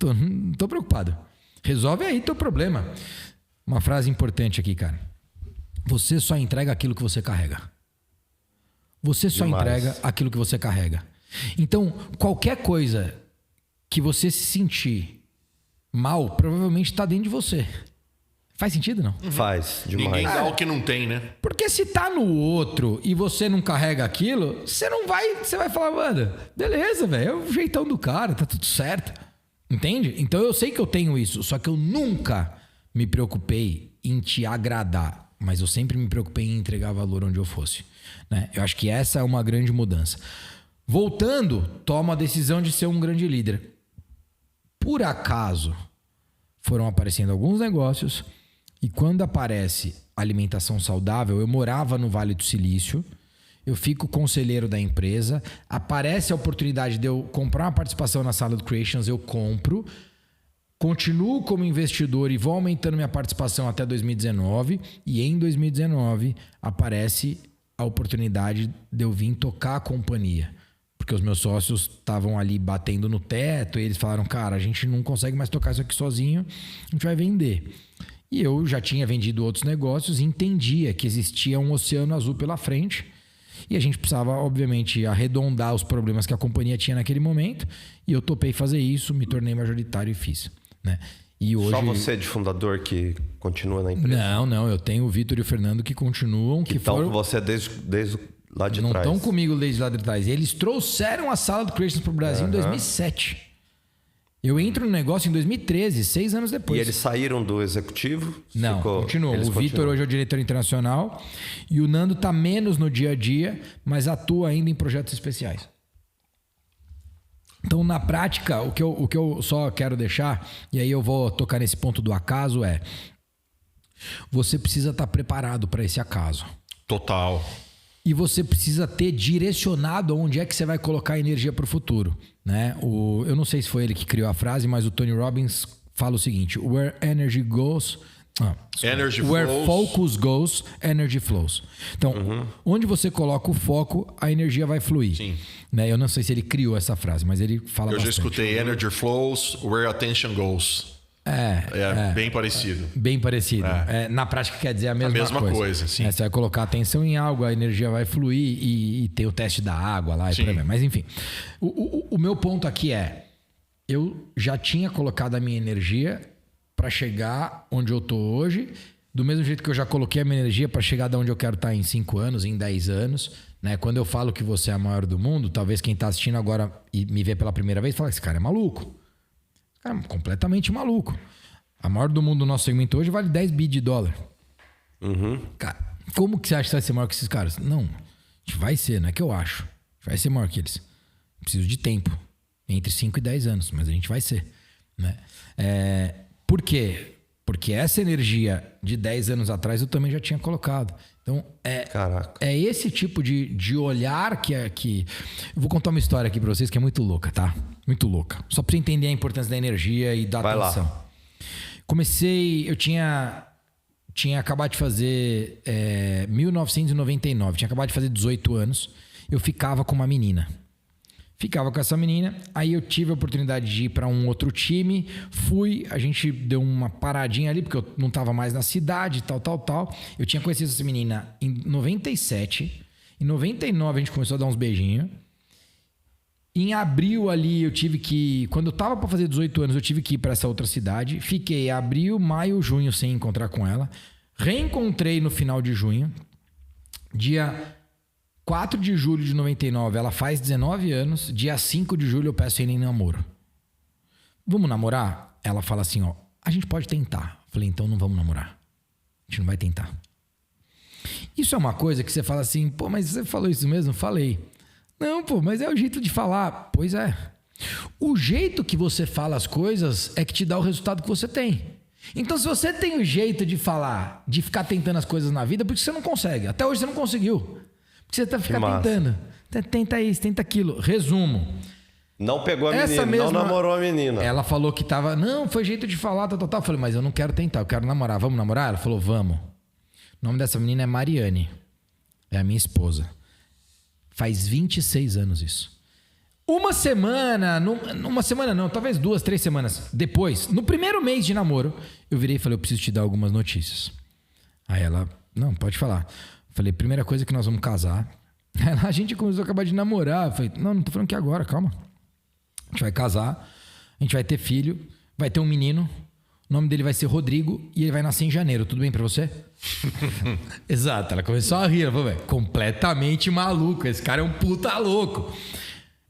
Speaker 1: Não tô preocupado. Resolve aí teu problema. Uma frase importante aqui, cara. Você só entrega aquilo que você carrega. Você só entrega aquilo que você carrega. Então, qualquer coisa que você se sentir mal, provavelmente está dentro de você. Faz sentido, não?
Speaker 2: Faz, demais.
Speaker 3: Ninguém dá o que não tem, né?
Speaker 1: Porque se tá no outro e você não carrega aquilo, você não vai... Você vai falar, mano, beleza, velho, é o jeitão do cara, tá tudo certo. Entende? Então eu sei que eu tenho isso, só que eu nunca me preocupei em te agradar, mas eu sempre me preocupei em entregar valor onde eu fosse. Né? Eu acho que essa é uma grande mudança. Voltando, toma a decisão de ser um grande líder. Por acaso, foram aparecendo alguns negócios... E quando aparece alimentação saudável, eu morava no Vale do Silício, eu fico conselheiro da empresa, aparece a oportunidade de eu comprar uma participação na Salad Creations, eu compro, continuo como investidor e vou aumentando minha participação até 2019, e em 2019 aparece a oportunidade de eu vir tocar a companhia. Porque os meus sócios estavam ali batendo no teto e eles falaram, cara, a gente não consegue mais tocar isso aqui sozinho, a gente vai vender. E eu já tinha vendido outros negócios e entendia que existia um oceano azul pela frente e a gente precisava, obviamente, arredondar os problemas que a companhia tinha naquele momento e eu topei fazer isso, me tornei majoritário e fiz. Né? E hoje...
Speaker 2: Só você de fundador que continua na empresa?
Speaker 1: Não, eu tenho o Vitor e o Fernando que continuam. Que
Speaker 2: estão
Speaker 1: foram...
Speaker 2: com você desde lá de
Speaker 1: não
Speaker 2: trás.
Speaker 1: Não estão comigo desde lá de trás. Eles trouxeram a Salad Creations para o Brasil em 2007. Eu entro no negócio em 2013, 6 anos depois.
Speaker 2: E eles saíram do executivo?
Speaker 1: Não, continuam. O Vitor hoje é o diretor internacional e o Nando está menos no dia a dia, mas atua ainda em projetos especiais. Então, na prática, o que eu só quero deixar, e aí eu vou tocar nesse ponto do acaso, é... Você precisa estar preparado para esse acaso.
Speaker 3: Total.
Speaker 1: E você precisa ter direcionado onde é que você vai colocar a energia para o futuro. Né? Eu não sei se foi ele que criou a frase, mas o Tony Robbins fala o seguinte: Where energy goes... Where focus goes, energy flows. Então, onde você coloca o foco, a energia vai fluir.
Speaker 3: Sim.
Speaker 1: Né? Eu não sei se ele criou essa frase, mas ele fala bastante.
Speaker 3: Eu já escutei energy flows, where attention goes. Bem parecido.
Speaker 1: Bem parecido. Na prática quer dizer a mesma coisa.
Speaker 3: Sim.
Speaker 1: Você vai colocar atenção em algo, a energia vai fluir e tem o teste da água lá. E por aí. Mas enfim, o meu ponto aqui é, eu já tinha colocado a minha energia para chegar onde eu tô hoje, do mesmo jeito que eu já coloquei a minha energia para chegar de onde eu quero estar em 5 anos, em 10 anos. Né? Quando eu falo que você é a maior do mundo, talvez quem está assistindo agora e me vê pela primeira vez fala que esse cara é maluco. Cara, completamente maluco. A maior do mundo do nosso segmento hoje vale 10 bi de dólar. Cara, como que você acha que você vai ser maior que esses caras? Não, a gente vai ser, não é que eu acho. A gente vai ser maior que eles. Preciso de tempo. Entre 5 e 10 anos, mas a gente vai ser. Né? Por quê? Porque essa energia de 10 anos atrás eu também já tinha colocado. Então, é esse tipo de olhar que... Eu vou contar uma história aqui pra vocês que é muito louca, tá? Muito louca. Só pra você entender a importância da energia e da atenção. Lá. Comecei... Eu tinha acabado de fazer 1999. Tinha acabado de fazer 18 anos. Eu ficava com uma menina. Ficava com essa menina, aí eu tive a oportunidade de ir para um outro time, a gente deu uma paradinha ali, porque eu não estava mais na cidade, tal. Eu tinha conhecido essa menina em 97, em 99 a gente começou a dar uns beijinhos. Em abril ali eu tive que, quando eu estava para fazer 18 anos, eu tive que ir para essa outra cidade, fiquei abril, maio, junho sem encontrar com ela, reencontrei no final de junho, dia 4 de julho de 99, ela faz 19 anos. Dia 5 de julho eu peço ela em namoro. Vamos namorar? Ela fala assim, ó, a gente pode tentar. Falei, então não vamos namorar. A gente não vai tentar. Isso é uma coisa que você fala assim, pô, mas você falou isso mesmo? Falei. Não, pô, mas é o jeito de falar. Pois é. O jeito que você fala as coisas é que te dá o resultado que você tem. Então, se você tem o jeito de falar, de ficar tentando as coisas na vida, por que você não consegue? Até hoje você não conseguiu. Porque você fica tentando. Tenta isso, tenta aquilo. Resumo.
Speaker 2: Não pegou a menina, não namorou a menina.
Speaker 1: Ela falou que tava... Não, foi jeito de falar, tal. Eu falei, mas eu não quero tentar, eu quero namorar. Vamos namorar? Ela falou, vamos. O nome dessa menina é Mariane. É a minha esposa. Faz 26 anos isso. Uma semana não, talvez 2, 3 semanas depois, no primeiro mês de namoro, eu virei e falei, eu preciso te dar algumas notícias. Aí ela, não, pode falar. Falei, primeira coisa é que nós vamos casar. A gente começou a acabar de namorar. Falei, não tô falando que agora, calma. A gente vai casar, a gente vai ter filho, vai ter um menino, o nome dele vai ser Rodrigo e ele vai nascer em janeiro. Tudo bem pra você? Exato, ela começou a rir. Ela falou, completamente maluco, esse cara é um puta louco.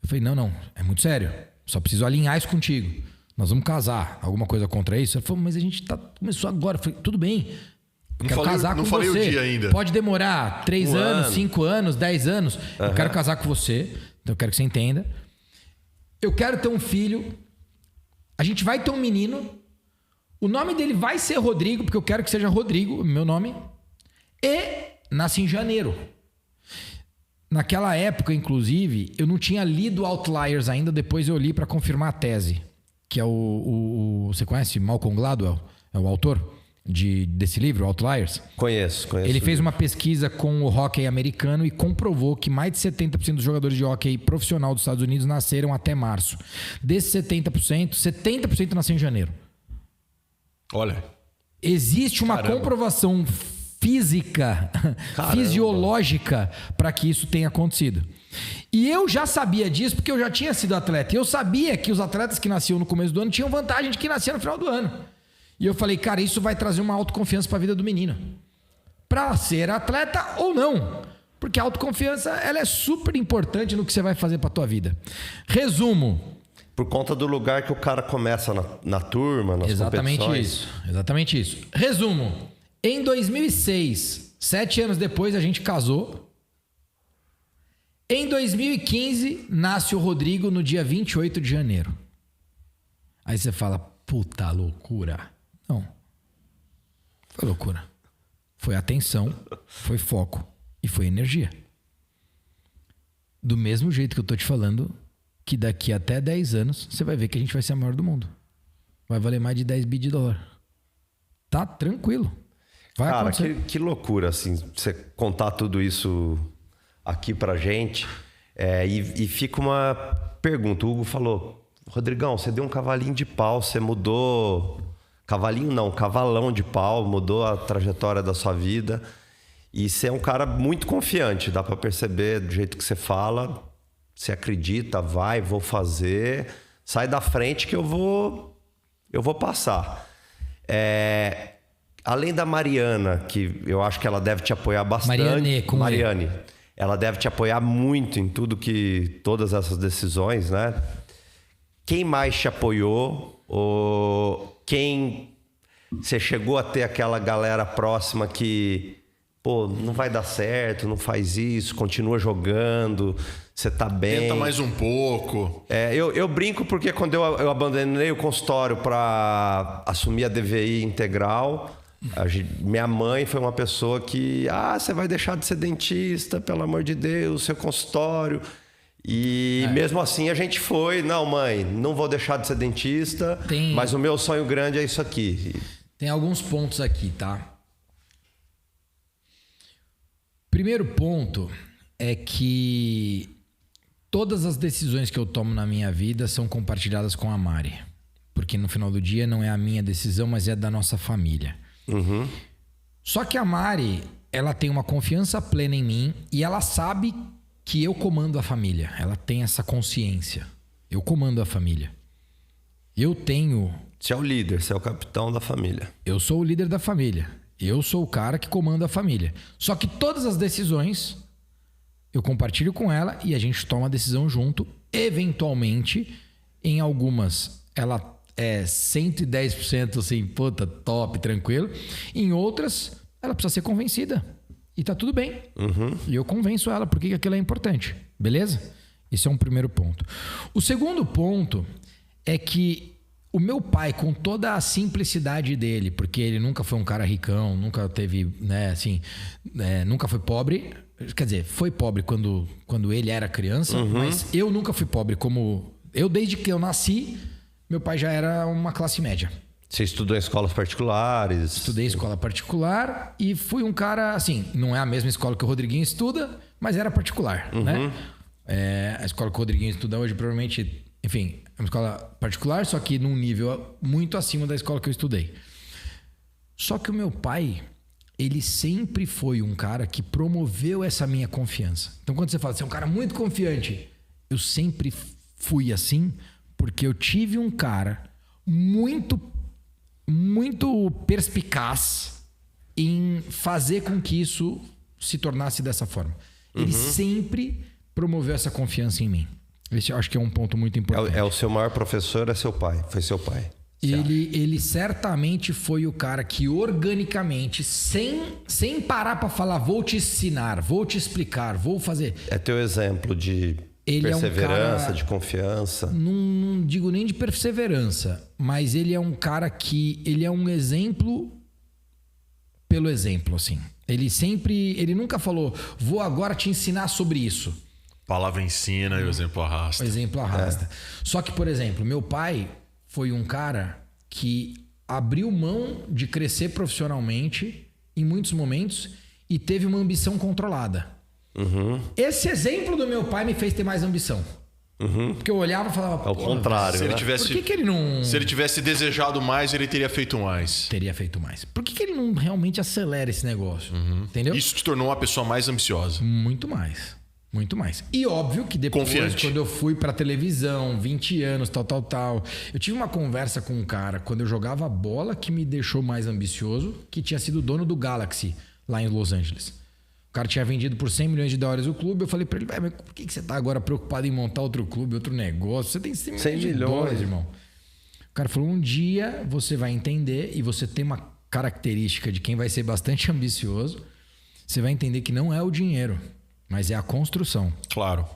Speaker 1: Eu falei, não, é muito sério. Só preciso alinhar isso contigo. Nós vamos casar. Alguma coisa contra isso? Ela falou, mas a gente começou agora. Eu falei, tudo bem. Quero casar com você. Não falei o dia ainda. Pode demorar 3 anos, 5 anos, 10 anos. Eu quero casar com você. Então eu quero que você entenda. Eu quero ter um filho. A gente vai ter um menino. O nome dele vai ser Rodrigo, porque eu quero que seja Rodrigo, meu nome. E nasce em janeiro. Naquela época, inclusive, eu não tinha lido Outliers ainda. Depois eu li para confirmar a tese. Que é você conhece Malcolm Gladwell? É o autor desse livro, Outliers?
Speaker 2: Conheço.
Speaker 1: Ele fez uma pesquisa com o hóquei americano e comprovou que mais de 70% dos jogadores de hóquei profissional dos Estados Unidos nasceram até março. Desses 70% nasceu em janeiro.
Speaker 3: Olha.
Speaker 1: Existe uma comprovação física, fisiológica, para que isso tenha acontecido. E eu já sabia disso porque eu já tinha sido atleta. E eu sabia que os atletas que nasciam no começo do ano tinham vantagem de que nasciam no final do ano. E eu falei, cara, isso vai trazer uma autoconfiança para a vida do menino. Para ser atleta ou não. Porque a autoconfiança, ela é super importante no que você vai fazer para tua vida. Resumo.
Speaker 2: Por conta do lugar que o cara começa na turma, nas competições.
Speaker 1: Exatamente isso. Resumo. Em 2006, 7 anos depois, a gente casou. Em 2015, nasce o Rodrigo no dia 28 de janeiro. Aí você fala, puta loucura. Não. Foi loucura. Foi atenção, foi foco e foi energia. Do mesmo jeito que eu tô te falando, que daqui até 10 anos você vai ver que a gente vai ser a maior do mundo. Vai valer mais de 10 bi de dólar. Tá tranquilo. Vai acontecer.
Speaker 2: Cara, que loucura, assim, você contar tudo isso aqui pra gente. E fica uma pergunta. O Hugo falou, Rodrigão, você deu um cavalinho de pau, você mudou... Cavalinho não, cavalão de pau, mudou a trajetória da sua vida. E você é um cara muito confiante, dá pra perceber do jeito que você fala. Você acredita, vou fazer. Sai da frente que eu vou passar. Além da Mariana, que eu acho que ela deve te apoiar bastante. Mariane. Ela deve te apoiar muito em todas essas decisões, né? Quem mais te apoiou? Quem você chegou a ter aquela galera próxima que pô, não vai dar certo, não faz isso, continua jogando, você tá bem.
Speaker 3: Tenta mais um pouco.
Speaker 2: Eu brinco porque quando eu abandonei o consultório para assumir a DVI integral, minha mãe foi uma pessoa que... você vai deixar de ser dentista, pelo amor de Deus, seu consultório... E mesmo assim a gente foi, não, mãe, não vou deixar de ser dentista, mas o meu sonho grande é isso aqui.
Speaker 1: Tem alguns pontos aqui, tá? Primeiro ponto é que todas as decisões que eu tomo na minha vida são compartilhadas com a Mari. Porque no final do dia não é a minha decisão, mas é da nossa família.
Speaker 2: Uhum.
Speaker 1: Só que a Mari, ela tem uma confiança plena em mim e ela sabe que eu comando a família. Ela tem essa consciência. Eu comando a família. Eu tenho...
Speaker 2: Você é o líder, você é o capitão da família.
Speaker 1: Eu sou o líder da família. Eu sou o cara que comanda a família. Só que todas as decisões eu compartilho com ela e a gente toma a decisão junto. Eventualmente, em algumas, ela é 110% assim, puta, top, tranquilo. Em outras, ela precisa ser convencida. E tá tudo bem.
Speaker 2: Uhum.
Speaker 1: E eu convenço ela porque aquilo é importante. Beleza? Esse é um primeiro ponto. O segundo ponto é que o meu pai, com toda a simplicidade dele, porque ele nunca foi um cara ricão, nunca teve, né, assim, nunca foi pobre. Quer dizer, foi pobre quando ele era criança, mas eu nunca fui pobre como... Eu, desde que eu nasci, meu pai já era uma classe média.
Speaker 2: Você estudou em escolas particulares?
Speaker 1: Estudei em escola particular e fui um cara, assim, não é a mesma escola que o Rodriguinho estuda, mas era particular, né? A escola que o Rodriguinho estuda hoje, provavelmente, enfim, é uma escola particular, só que num nível muito acima da escola que eu estudei. Só que o meu pai, ele sempre foi um cara que promoveu essa minha confiança. Então, quando você fala, você é um cara muito confiante, eu sempre fui assim, porque eu tive um cara muito perspicaz em fazer com que isso se tornasse dessa forma. Ele sempre promoveu essa confiança em mim. Esse eu acho que é um ponto muito importante.
Speaker 2: O seu maior professor é seu pai, foi seu pai.
Speaker 1: Ele certamente foi o cara que organicamente, sem parar para falar, vou te ensinar, vou te explicar, vou fazer.
Speaker 2: É teu exemplo de perseverança, de confiança.
Speaker 1: Não digo nem de perseverança, mas ele é um cara que... Ele é um exemplo pelo exemplo, assim. Ele nunca falou, vou agora te ensinar sobre isso.
Speaker 3: Palavra ensina e o exemplo arrasta.
Speaker 1: O exemplo arrasta. Só que, por exemplo, meu pai foi um cara que abriu mão de crescer profissionalmente em muitos momentos e teve uma ambição controlada. Esse exemplo do meu pai me fez ter mais ambição. Porque eu olhava e falava...
Speaker 2: Ao contrário,
Speaker 3: se ele tivesse,
Speaker 1: por que ele não...
Speaker 3: Se ele tivesse desejado mais, ele teria feito mais.
Speaker 1: Teria feito mais. Por que ele não realmente acelera esse negócio? Entendeu?
Speaker 3: Isso te tornou uma pessoa mais ambiciosa.
Speaker 1: Muito mais. Muito mais. E óbvio que depois,
Speaker 3: Confiante.
Speaker 1: quando eu fui pra televisão, 20 anos, tal... Eu tive uma conversa com um cara, quando eu jogava bola, que me deixou mais ambicioso, que tinha sido dono do Galaxy, lá em Los Angeles. O cara tinha vendido por 100 milhões de dólares o clube. Eu falei pra ele, mas por que você tá agora preocupado em montar outro clube, outro negócio? Você tem 100 milhões de dólares, irmão. O cara falou, um dia você vai entender, e você tem uma característica de quem vai ser bastante ambicioso, você vai entender que não é o dinheiro, mas é a construção.
Speaker 3: Claro.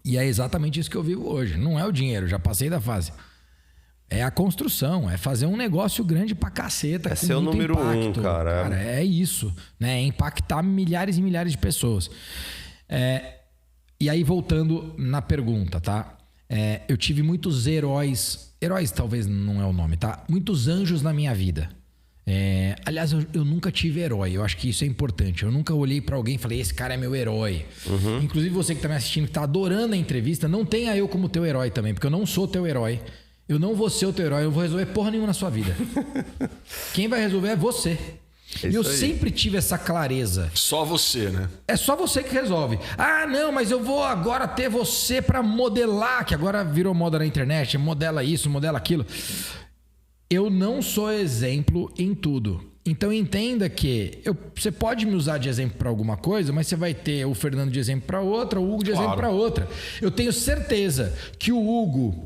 Speaker 1: E é exatamente isso que eu vivo hoje. Não é o dinheiro, já passei da fase. É a construção, é fazer um negócio grande pra caceta.
Speaker 2: É ser o número
Speaker 1: impacto.
Speaker 2: 1, cara.
Speaker 1: Cara, é isso. Né? É impactar milhares e milhares de pessoas. E aí, voltando na pergunta, tá? Eu tive muitos heróis. Heróis talvez não é o nome, tá? Muitos anjos na minha vida. Aliás, eu nunca tive herói. Eu acho que isso é importante. Eu nunca olhei pra alguém e falei, esse cara é meu herói. Inclusive você que tá me assistindo, que tá adorando a entrevista, não tenha eu como teu herói também, porque eu não sou teu herói. Eu não vou ser o teu herói, eu não vou resolver porra nenhuma na sua vida. Quem vai resolver é você. E eu sempre tive essa clareza.
Speaker 3: Só você, né?
Speaker 1: É só você que resolve. Ah, não, mas eu vou agora ter você pra modelar, que agora virou moda na internet, modela isso, modela aquilo. Eu não sou exemplo em tudo. Então entenda que você pode me usar de exemplo para alguma coisa, mas você vai ter o Fernando de exemplo para outra, o Hugo de exemplo para outra. Eu tenho certeza que o Hugo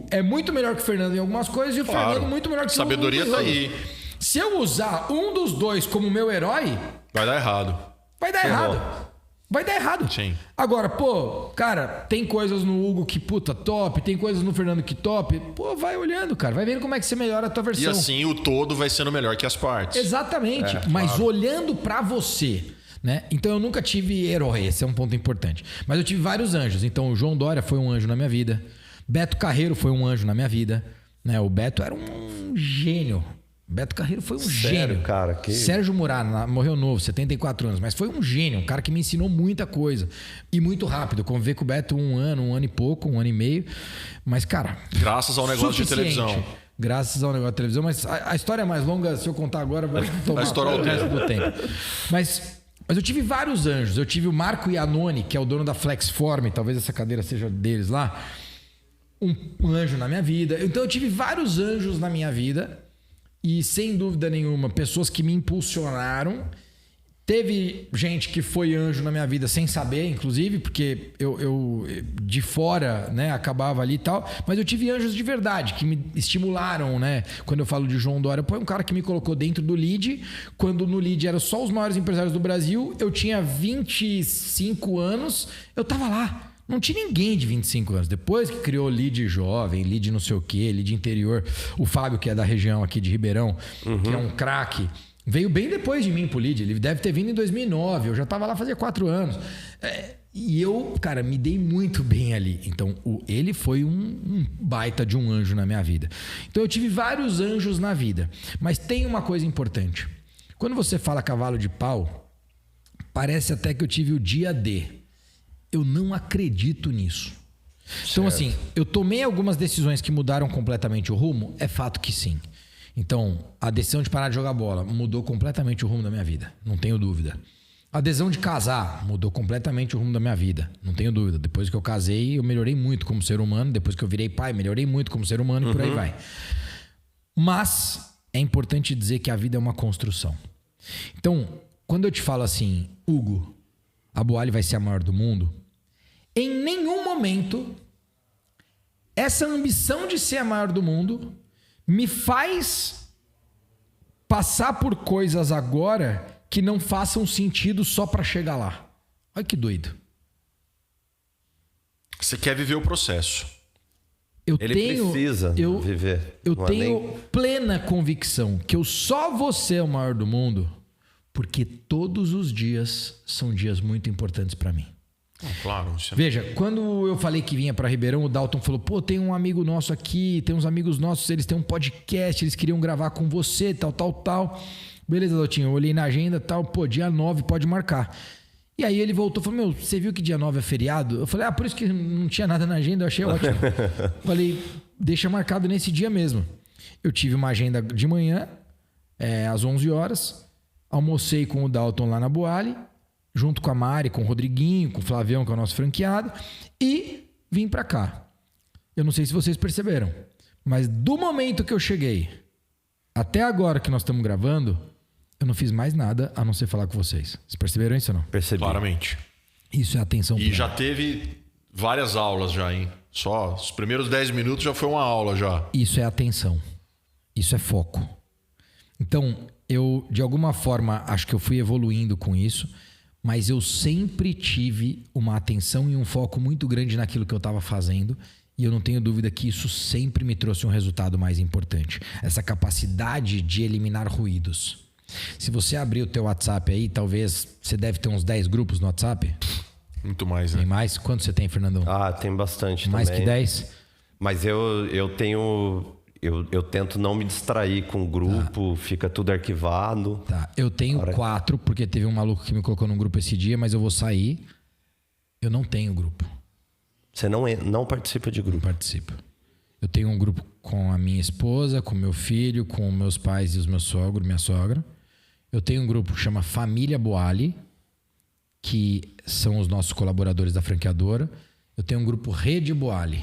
Speaker 1: é muito melhor que o Fernando em algumas coisas e o Fernando muito melhor que
Speaker 3: Sabedoria
Speaker 1: o Hugo.
Speaker 3: Sabedoria tá aí.
Speaker 1: Se eu usar um dos dois como meu herói,
Speaker 3: vai dar errado.
Speaker 1: vai dar errado. Vai dar errado.
Speaker 3: Sim.
Speaker 1: Agora, pô, cara, tem coisas no Hugo que, puta, top. Tem coisas no Fernando que top. Pô, vai olhando, cara. Vai vendo como é que você melhora a tua versão.
Speaker 3: E assim o todo vai sendo melhor que as partes.
Speaker 1: Exatamente. Mas claro, olhando pra você, né? Então eu nunca tive herói. Esse é um ponto importante. Mas eu tive vários anjos. Então o João Dória foi um anjo na minha vida. Beto Carreiro foi um anjo na minha vida. Né? O Beto era um gênio. Beto Carreiro foi um gênio.
Speaker 2: Cara, que...
Speaker 1: Sérgio Murá morreu novo, 74 anos, mas foi um gênio, um cara que me ensinou muita coisa. E muito rápido. Eu convivi com o Beto um ano e pouco, um ano e meio. Mas, cara...
Speaker 3: Graças ao negócio de televisão.
Speaker 1: Graças ao negócio de televisão. Mas a história é mais longa, se eu contar agora, vai tomar o resto do tempo. Mas eu tive vários anjos. Eu tive o Marco Iannone, que é o dono da Flexform. Talvez essa cadeira seja deles lá. Um anjo na minha vida. Então eu tive vários anjos na minha vida. E sem dúvida nenhuma, pessoas que me impulsionaram. Teve gente que foi anjo na minha vida sem saber, inclusive, porque eu de fora, né, acabava ali e tal. Mas eu tive anjos de verdade, que me estimularam, né? Quando eu falo de João Dória, foi um cara que me colocou dentro do Lead. Quando no Lead eram só os maiores empresários do Brasil, eu tinha 25 anos, eu tava lá. Não tinha ninguém de 25 anos. Depois que criou Lead jovem, Lead não sei o quê, Lead interior, o Fábio, que é da região aqui de Ribeirão, que é um craque, veio bem depois de mim pro Lead. Ele deve ter vindo em 2009. Eu já tava lá fazia 4 anos. E eu, cara, me dei muito bem ali. Então, ele foi um baita de um anjo na minha vida. Então, eu tive vários anjos na vida. Mas tem uma coisa importante. Quando você fala cavalo de pau, parece até que eu tive o dia D. Eu não acredito nisso. Então, assim, eu tomei algumas decisões que mudaram completamente o rumo? É fato que sim. Então, a decisão de parar de jogar bola mudou completamente o rumo da minha vida. Não tenho dúvida. A decisão de casar mudou completamente o rumo da minha vida. Não tenho dúvida. Depois que eu casei, eu melhorei muito como ser humano. Depois que eu virei pai, melhorei muito como ser humano e por aí vai. Mas é importante dizer que a vida é uma construção. Então, quando eu te falo assim, Hugo, a Boali vai ser a maior do mundo... Em nenhum momento, essa ambição de ser a maior do mundo me faz passar por coisas agora que não façam sentido só para chegar lá. Olha que doido.
Speaker 3: Você quer viver o processo.
Speaker 2: Precisa viver.
Speaker 1: Eu tenho plena convicção que eu só vou ser o maior do mundo porque todos os dias são dias muito importantes para mim.
Speaker 3: Claro.
Speaker 1: Veja, quando eu falei que vinha para Ribeirão, o Dalton falou, pô, tem um amigo nosso aqui, tem uns amigos nossos, eles têm um podcast, eles queriam gravar com você, tal. Beleza, Daltinho, eu olhei na agenda, tal, pô, dia 9 pode marcar. E aí ele voltou e falou, você viu que dia 9 é feriado? Eu falei, por isso que não tinha nada na agenda, eu achei ótimo. Falei, deixa marcado nesse dia mesmo. Eu tive uma agenda de manhã, às 11 horas, almocei com o Dalton lá na Boali, junto com a Mari, com o Rodriguinho, com o Flavião, que é o nosso franqueado, e vim pra cá. Eu não sei se vocês perceberam, mas do momento que eu cheguei até agora que nós estamos gravando, eu não fiz mais nada a não ser falar com vocês. Vocês perceberam isso ou não?
Speaker 2: Percebi.
Speaker 3: Claramente.
Speaker 1: Isso é atenção plena.
Speaker 3: E já teve várias aulas já, hein? Só os primeiros 10 minutos já foi uma aula já.
Speaker 1: Isso é atenção. Isso é foco. Então, eu, de alguma forma, acho que eu fui evoluindo com isso. Mas eu sempre tive uma atenção e um foco muito grande naquilo que eu estava fazendo. E eu não tenho dúvida que isso sempre me trouxe um resultado mais importante. Essa capacidade de eliminar ruídos. Se você abrir o teu WhatsApp aí, talvez você deve ter uns 10 grupos no WhatsApp.
Speaker 3: Muito mais, né?
Speaker 1: Tem mais? Quanto você tem, Fernandão?
Speaker 2: Tem bastante
Speaker 1: mais
Speaker 2: também.
Speaker 1: Mais que 10?
Speaker 2: Mas eu tenho... Eu tento não me distrair com o grupo, fica tudo arquivado.
Speaker 1: Tá, eu tenho 4, porque teve um maluco que me colocou num grupo esse dia, mas eu vou sair. Eu não tenho grupo.
Speaker 2: Você não participa de grupo?
Speaker 1: Não participo. Eu tenho um grupo com a minha esposa, com meu filho, com meus pais e os meus sogros, minha sogra. Eu tenho um grupo que chama Família Boali, que são os nossos colaboradores da franqueadora. Eu tenho um grupo Rede Boali.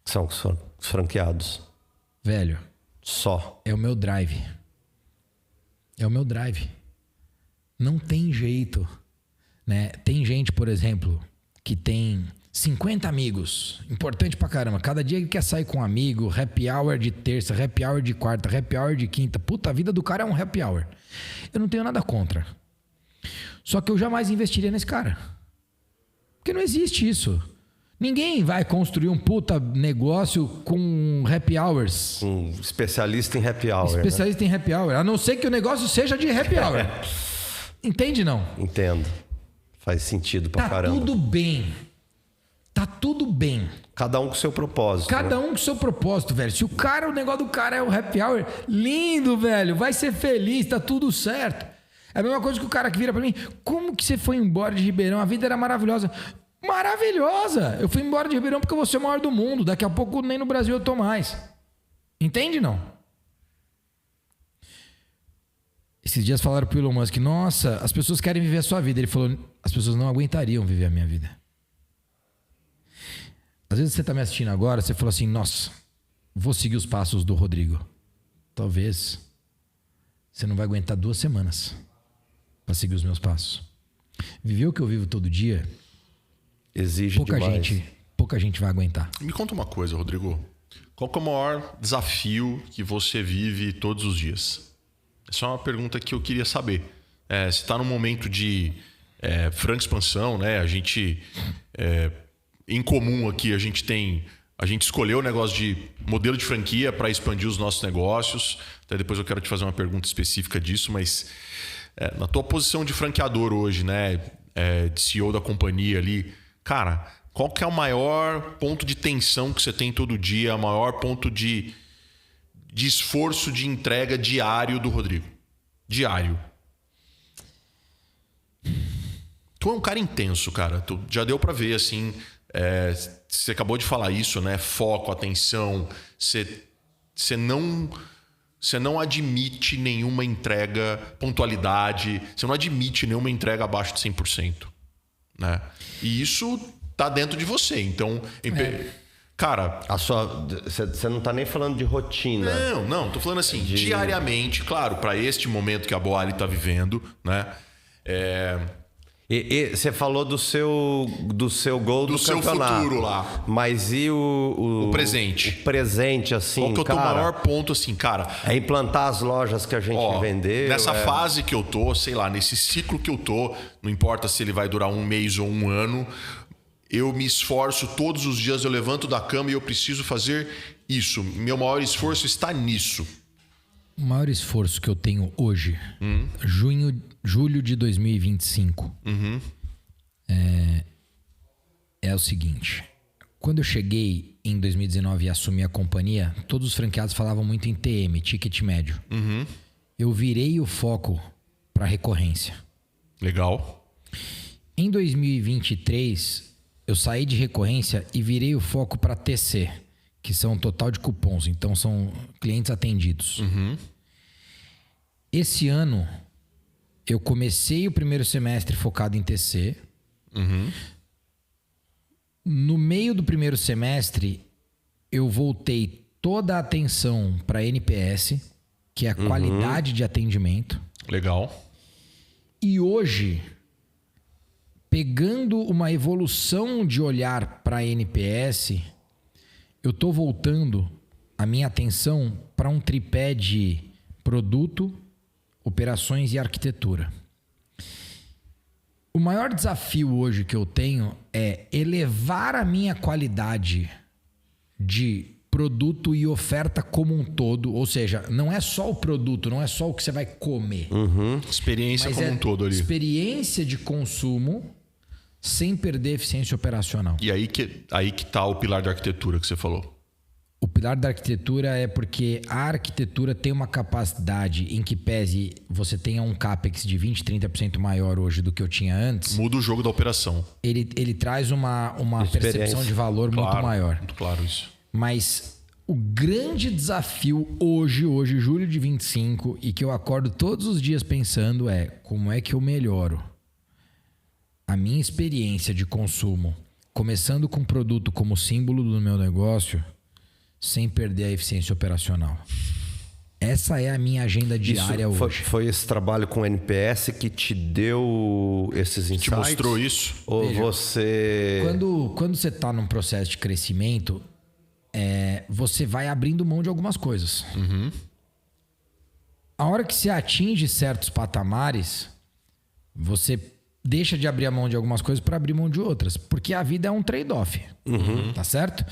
Speaker 2: Que são os franqueados.
Speaker 1: Velho,
Speaker 2: só.
Speaker 1: É o meu drive. É o meu drive. Não tem jeito, né? Tem gente, por exemplo, que tem 50 amigos. Importante pra caramba. Cada dia ele quer sair com um amigo. Happy hour de terça, happy hour de quarta, happy hour de quinta. Puta, a vida do cara é um happy hour. Eu não tenho nada contra. Só que eu jamais investiria nesse cara. Porque não existe isso. Ninguém vai construir um puta negócio com happy hours.
Speaker 2: Um especialista em happy hour.
Speaker 1: Especialista em happy hour. A não ser que o negócio seja de happy hour. Entende, não?
Speaker 2: Entendo. Faz sentido pra caramba.
Speaker 1: Tá tudo bem. Tá tudo bem.
Speaker 2: Cada um com seu propósito.
Speaker 1: Cada um com seu propósito, velho. Se o negócio do cara é o happy hour, lindo, velho. Vai ser feliz, tá tudo certo. É a mesma coisa que o cara que vira pra mim. Como que você foi embora de Ribeirão? A vida era maravilhosa. Maravilhosa! Eu fui embora de Ribeirão porque eu vou ser o maior do mundo. Daqui a pouco nem no Brasil eu tô mais. Entende, não? Esses dias falaram pro Elon Musk, nossa, as pessoas querem viver a sua vida. Ele falou, as pessoas não aguentariam viver a minha vida. Às vezes você tá me assistindo agora, você falou assim, nossa, vou seguir os passos do Rodrigo. Talvez você não vai aguentar 2 semanas para seguir os meus passos. Viver o que eu vivo todo dia,
Speaker 2: exige demais.
Speaker 1: Pouca gente vai aguentar.
Speaker 3: Me conta uma coisa, Rodrigo. Qual que é o maior desafio que você vive todos os dias? Essa é uma pergunta que eu queria saber. Você está num momento de franca expansão, né? A gente, em comum aqui, a gente escolheu o negócio de modelo de franquia para expandir os nossos negócios. Até depois eu quero te fazer uma pergunta específica disso, mas na tua posição de franqueador hoje, né? De CEO da companhia ali, cara, qual que é o maior ponto de tensão que você tem todo dia, o maior ponto de esforço de entrega diário do Rodrigo? Diário. Tu é um cara intenso, cara. Tu já deu pra ver, assim. Você acabou de falar isso, né? Foco, atenção. Você não admite nenhuma entrega, pontualidade. Você não admite nenhuma entrega abaixo de 100%. Né? E isso tá dentro de você. Então, cara...
Speaker 2: Você não tá nem falando de rotina.
Speaker 3: Não. Tô falando assim, diariamente, claro, para este momento que a Boali tá vivendo, né?
Speaker 2: E você falou do seu gol do
Speaker 3: seu
Speaker 2: campeonato.
Speaker 3: Futuro lá.
Speaker 2: Mas e o
Speaker 3: presente?
Speaker 2: O presente, assim,
Speaker 3: qual que é o teu maior ponto, assim, cara?
Speaker 2: É implantar as lojas que a gente vendeu.
Speaker 3: Nessa fase que eu tô, sei lá, nesse ciclo que eu tô, não importa se ele vai durar 1 mês ou 1 ano, eu me esforço todos os dias, eu levanto da cama e eu preciso fazer isso. Meu maior esforço está nisso.
Speaker 1: O maior esforço que eu tenho hoje, julho de 2025, é o seguinte. Quando eu cheguei em 2019 e assumi a companhia, todos os franqueados falavam muito em TM, ticket médio. Eu virei o foco para recorrência.
Speaker 3: Legal.
Speaker 1: Em 2023, eu saí de recorrência e virei o foco para TC, que são total de cupons, então são clientes atendidos. Esse ano, eu comecei o primeiro semestre focado em TC. No meio do primeiro semestre, eu voltei toda a atenção para NPS, que é a qualidade de atendimento.
Speaker 3: Legal.
Speaker 1: E hoje, pegando uma evolução de olhar para NPS, eu estou voltando a minha atenção para um tripé de produto, operações e arquitetura. O maior desafio hoje que eu tenho é elevar a minha qualidade de produto e oferta como um todo. Ou seja, não é só o produto, não é só o que você vai comer.
Speaker 3: Experiência
Speaker 1: mas
Speaker 3: como um todo ali.
Speaker 1: Experiência de consumo sem perder eficiência operacional.
Speaker 3: E aí que tá o pilar da arquitetura que você falou.
Speaker 1: O pilar da arquitetura é porque a arquitetura tem uma capacidade em que pese você tenha um CAPEX de 20%, 30% maior hoje do que eu tinha antes.
Speaker 3: Muda o jogo da operação.
Speaker 1: Ele traz uma percepção de valor muito maior.
Speaker 3: Muito claro isso.
Speaker 1: Mas o grande desafio hoje, julho de 25, e que eu acordo todos os dias pensando é como é que eu melhoro a minha experiência de consumo, começando com um produto como símbolo do meu negócio, sem perder a eficiência operacional. Essa é a minha agenda diária hoje.
Speaker 2: Foi esse trabalho com o NPS que te deu esses insights?
Speaker 3: Te mostrou isso?
Speaker 2: Ou
Speaker 1: Veja,
Speaker 2: você...
Speaker 1: Quando você está num processo de crescimento, você vai abrindo mão de algumas coisas. A hora que você atinge certos patamares, você deixa de abrir a mão de algumas coisas para abrir mão de outras. Porque a vida é um trade-off. Tá certo?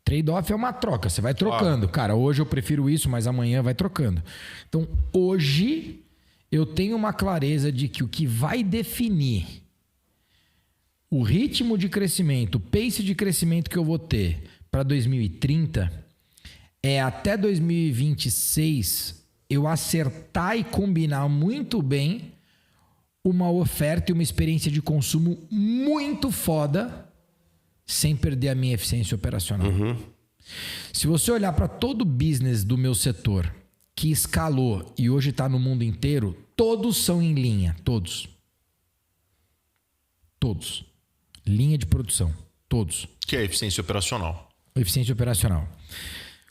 Speaker 1: Trade-off é uma troca. Você vai trocando. Cara, hoje eu prefiro isso, mas amanhã vai trocando. Então, hoje, eu tenho uma clareza de que o que vai definir o ritmo de crescimento, o pace de crescimento que eu vou ter para 2030 é até 2026 eu acertar e combinar muito bem uma oferta e uma experiência de consumo muito foda sem perder a minha eficiência operacional. Se você olhar para todo o business do meu setor que escalou e hoje está no mundo inteiro, todos são em linha. Todos. Linha de produção. Todos.
Speaker 3: Que é a eficiência operacional.
Speaker 1: Eficiência operacional.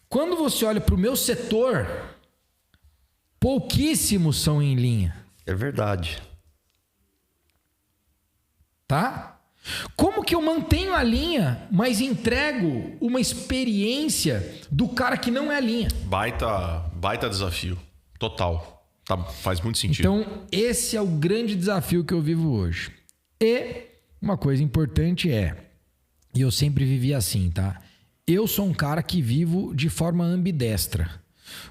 Speaker 1: Quando você olha para o meu setor, pouquíssimos são em linha.
Speaker 2: É verdade.
Speaker 1: Tá? Como que eu mantenho a linha, mas entrego uma experiência do cara que não é a linha?
Speaker 3: Baita desafio. Total. Faz muito sentido.
Speaker 1: Então, esse é o grande desafio que eu vivo hoje. E uma coisa importante e eu sempre vivi assim, tá? Eu sou um cara que vivo de forma ambidestra.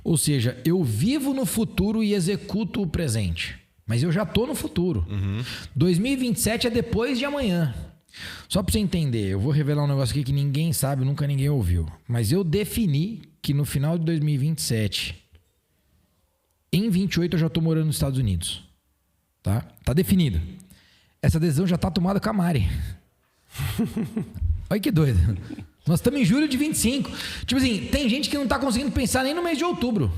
Speaker 1: Ou seja, eu vivo no futuro e executo o presente. Mas eu já tô no futuro. 2027 é depois de amanhã. Só pra você entender, eu vou revelar um negócio aqui que ninguém sabe, nunca ninguém ouviu. Mas eu defini que no final de 2027, em 28 eu já tô morando nos Estados Unidos. Tá definido. Essa decisão já tá tomada com a Mari. Olha que doido. Nós estamos em julho de 25. Tipo assim, tem gente que não tá conseguindo pensar nem no mês de outubro.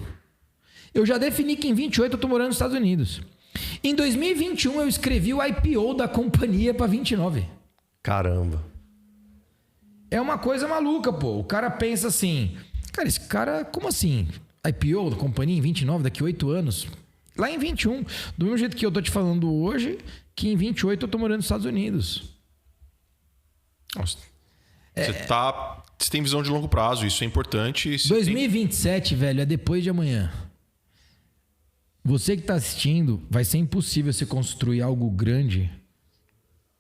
Speaker 1: Eu já defini que em 28 eu tô morando nos Estados Unidos. Em 2021 eu escrevi o IPO da companhia para 29.
Speaker 2: Caramba.
Speaker 1: É uma coisa maluca, pô. O cara pensa assim, cara, esse cara, como assim? IPO da companhia em 29, daqui 8 anos? Lá em 21. Do mesmo jeito que eu tô te falando hoje, que em 28 eu tô morando nos Estados Unidos.
Speaker 3: Nossa. Você tem visão de longo prazo, isso é importante.
Speaker 1: 2027, velho, é depois de amanhã. Você que está assistindo, vai ser impossível você construir algo grande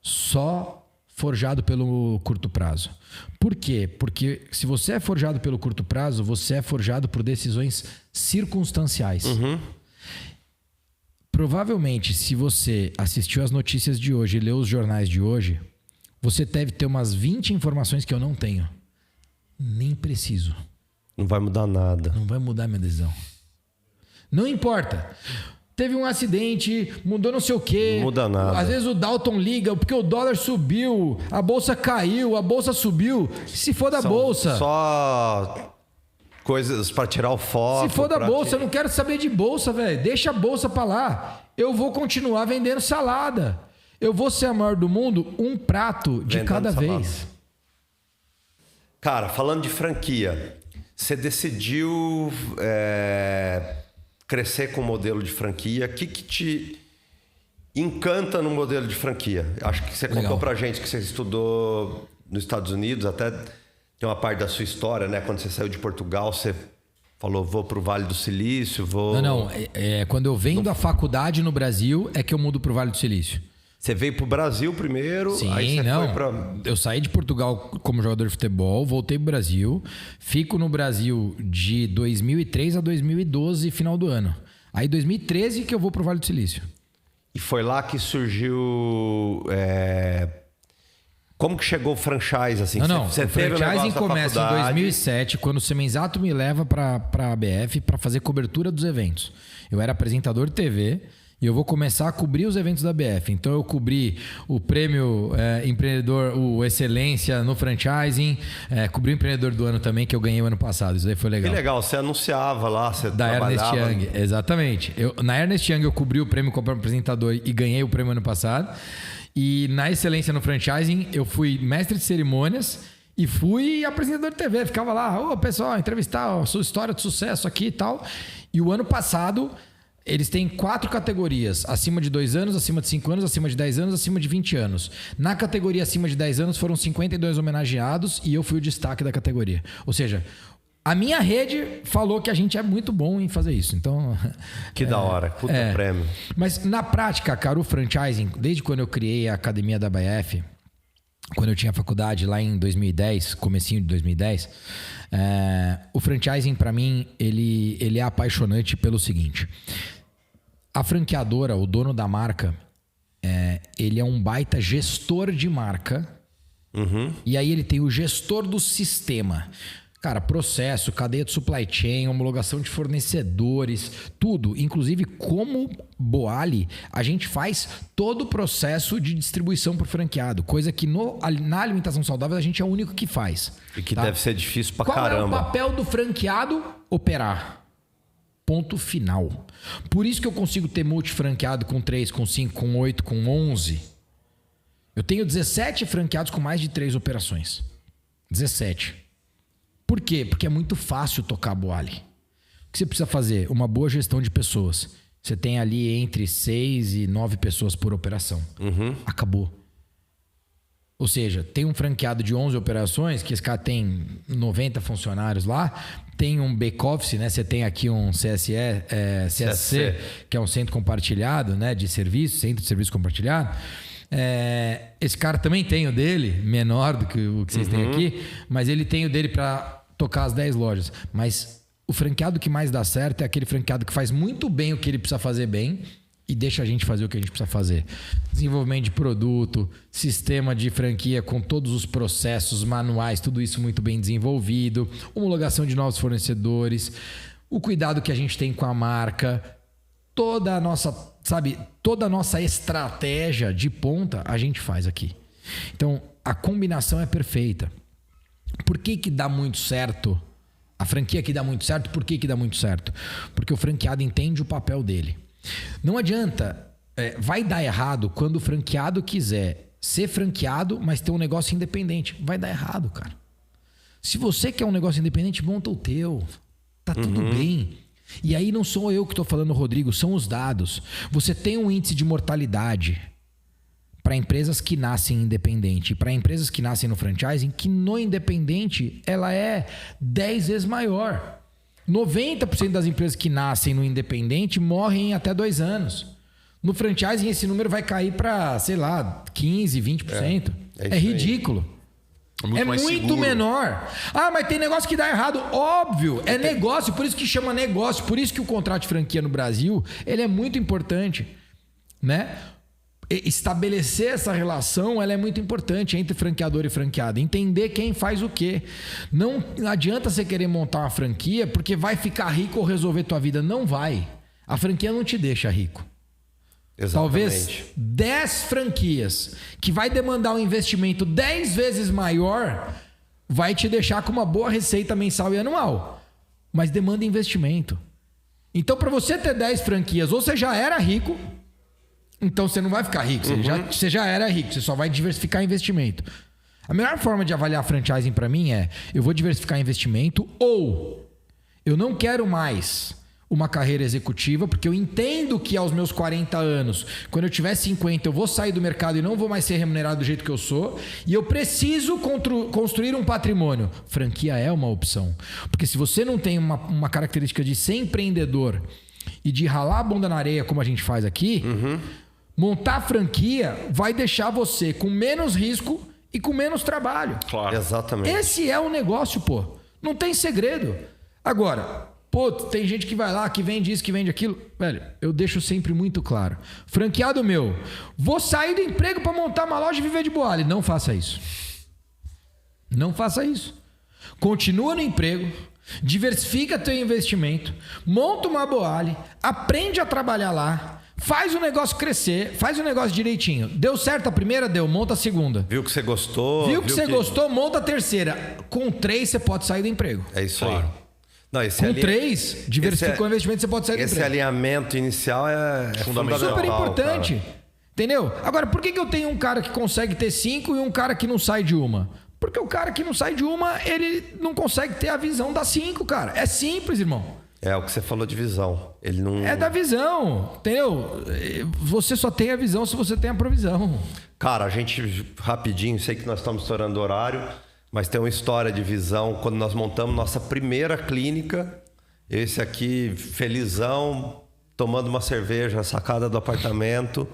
Speaker 1: só forjado pelo curto prazo. Por quê? Porque se você é forjado pelo curto prazo, você é forjado por decisões circunstanciais. Provavelmente, se você assistiu às notícias de hoje e leu os jornais de hoje, você deve ter umas 20 informações que eu não tenho. Nem preciso.
Speaker 2: Não vai mudar nada.
Speaker 1: Não vai mudar minha decisão. Não importa. Teve um acidente, mudou não sei o quê.
Speaker 2: Não muda nada.
Speaker 1: Às vezes o Dalton liga porque o dólar subiu, a bolsa caiu, a bolsa subiu. Se for da bolsa.
Speaker 2: Só coisas para tirar o foco.
Speaker 1: Se for da bolsa, eu não quero saber de bolsa, velho. Deixa a bolsa para lá. Eu vou continuar vendendo salada. Eu vou ser a maior do mundo, um prato de cada vez.
Speaker 2: Cara, falando de franquia, você decidiu crescer com o modelo de franquia. O que te encanta no modelo de franquia? Acho que você contou pra gente que você estudou nos Estados Unidos, até tem uma parte da sua história, né? Quando você saiu de Portugal, você falou, vou pro Vale do Silício, vou...
Speaker 1: Não. Quando eu venho da faculdade no Brasil, é que eu mudo pro Vale do Silício.
Speaker 2: Você veio pro Brasil primeiro,
Speaker 1: sim,
Speaker 2: aí você
Speaker 1: não.
Speaker 2: foi pra...
Speaker 1: Eu saí de Portugal como jogador de futebol, voltei pro Brasil, fico no Brasil de 2003 a 2012, final do ano. Aí 2013 que eu vou pro Vale do Silício.
Speaker 2: E foi lá que surgiu... Como que chegou o franchise? Assim?
Speaker 1: Você o franchising começa em 2007, quando o Semenzato me leva para a ABF para fazer cobertura dos eventos. Eu era apresentador de TV... E eu vou começar a cobrir os eventos da BF. Então eu cobri o prêmio empreendedor, o Excelência no Franchising, cobri o empreendedor do ano também, que eu ganhei o ano passado. Isso aí foi legal.
Speaker 2: Que legal, você anunciava lá, você
Speaker 1: da
Speaker 2: trabalhava...
Speaker 1: Ernest Young, exatamente. Na Ernest Young eu cobri o prêmio como apresentador e ganhei o prêmio ano passado. E na Excelência no Franchising eu fui mestre de cerimônias e fui apresentador de TV. Ficava lá, pessoal, entrevistar a sua história de sucesso aqui e tal. E o ano passado... Eles têm 4 categorias, acima de 2 anos, acima de 5 anos, acima de 10 anos, acima de 20 anos. Na categoria acima de 10 anos foram 52 homenageados e eu fui o destaque da categoria. Ou seja, A minha rede falou que a gente é muito bom em fazer isso. Então...
Speaker 2: Que da hora. Puta prêmio.
Speaker 1: Mas na prática, cara, o franchising, desde quando eu criei a academia da BF, quando eu tinha faculdade lá em 2010, comecinho de 2010, o franchising para mim, ele é apaixonante pelo seguinte. A franqueadora, o dono da marca, ele é um baita gestor de marca. E aí ele tem o gestor do sistema. Cara, processo, cadeia de supply chain, homologação de fornecedores, tudo. Inclusive, como Boali, a gente faz todo o processo de distribuição por franqueado. Coisa que na alimentação saudável a gente é o único que faz.
Speaker 2: E que deve ser difícil pra
Speaker 1: caramba.
Speaker 2: caramba.
Speaker 1: Qual é o papel do franqueado? Operar. Ponto final. Por isso que eu consigo ter multifranqueado com 3, com 5, com 8, com 11. Eu tenho 17 franqueados com mais de 3 operações. 17. Por quê? Porque é muito fácil tocar a Boali. O que você precisa fazer? Uma boa gestão de pessoas. Você tem ali entre 6 e 9 pessoas por operação. Acabou. Ou seja, tem um franqueado de 11 operações, que esse cara tem 90 funcionários lá, tem um back-office, né? Você tem aqui um CSC, que é um centro compartilhado, né? De serviço, centro de serviço compartilhado. Esse cara também tem o dele, menor do que o que vocês têm aqui, mas ele tem o dele para tocar as 10 lojas. Mas o franqueado que mais dá certo é aquele franqueado que faz muito bem o que ele precisa fazer bem e deixa a gente fazer o que a gente precisa fazer. Desenvolvimento de produto, sistema de franquia com todos os processos manuais, tudo isso muito bem desenvolvido, homologação de novos fornecedores, o cuidado que a gente tem com a marca, toda a nossa estratégia de ponta a gente faz aqui. Então, a combinação é perfeita. Por que dá muito certo? A franquia que dá muito certo, por que dá muito certo? Porque o franqueado entende o papel dele. Não adianta, vai dar errado quando o franqueado quiser ser franqueado, mas ter um negócio independente. Vai dar errado, cara. Se você quer um negócio independente, monta o teu. Tá tudo bem. E aí não sou eu que estou falando, Rodrigo, são os dados. Você tem um índice de mortalidade para empresas que nascem independente, para empresas que nascem no franchising, que no independente ela é 10 vezes maior. 90% das empresas que nascem no independente morrem em até 2 anos. No franchising esse número vai cair para, sei lá, 15, 20%. É ridículo. É muito menor. Ah, mas tem negócio que dá errado. Óbvio, é negócio, por isso que chama negócio. Por isso que o contrato de franquia no Brasil, ele é muito importante, né? Estabelecer essa relação, ela é muito importante entre franqueador e franqueado. Entender quem faz o quê. Não adianta você querer montar uma franquia porque vai ficar rico ou resolver tua vida. Não vai. A franquia não te deixa rico. Exatamente. Talvez 10 franquias que vai demandar um investimento 10 vezes maior vai te deixar com uma boa receita mensal e anual. Mas demanda investimento. Então, para você ter 10 franquias, ou você já era rico, então você não vai ficar rico. Você já era rico, você só vai diversificar investimento. A melhor forma de avaliar franchising para mim é: eu vou diversificar investimento, ou eu não quero mais uma carreira executiva, porque eu entendo que aos meus 40 anos, quando eu tiver 50, eu vou sair do mercado e não vou mais ser remunerado do jeito que eu sou, e eu preciso construir um patrimônio. Franquia é uma opção. Porque se você não tem uma característica de ser empreendedor e de ralar a bunda na areia, como a gente faz aqui, montar franquia vai deixar você com menos risco e com menos trabalho.
Speaker 3: Claro.
Speaker 2: Exatamente.
Speaker 1: Esse é o negócio, pô. Não tem segredo. Agora, pô, tem gente que vai lá, que vende isso, que vende aquilo. Velho, eu deixo sempre muito claro. Franqueado meu, vou sair do emprego para montar uma loja e viver de Boali. Não faça isso. Não faça isso. Continua no emprego, diversifica teu investimento, monta uma Boali, aprende a trabalhar lá, faz o negócio crescer, faz o negócio direitinho. Deu certo a primeira? Deu. Monta a segunda.
Speaker 2: Viu que você gostou?
Speaker 1: Viu que você gostou? Monta a terceira. Com 3 você pode sair do emprego.
Speaker 2: É isso aí. Não,
Speaker 1: com 3, diversificou o investimento, você pode sair do emprego.
Speaker 2: Esse alinhamento inicial é fundamental.
Speaker 1: Super importante. Cara. Entendeu? Agora, por que eu tenho um cara que consegue ter 5 e um cara que não sai de uma? Porque o cara que não sai de uma, ele não consegue ter a visão das 5, cara. É simples, irmão.
Speaker 2: É o que você falou de visão. Ele não...
Speaker 1: É da visão, entendeu? Você só tem a visão se você tem a provisão.
Speaker 2: Cara, a gente, rapidinho, sei que nós estamos estourando o horário. Mas tem uma história de visão. Quando nós montamos nossa primeira clínica, esse aqui, felizão, tomando uma cerveja na sacada do apartamento,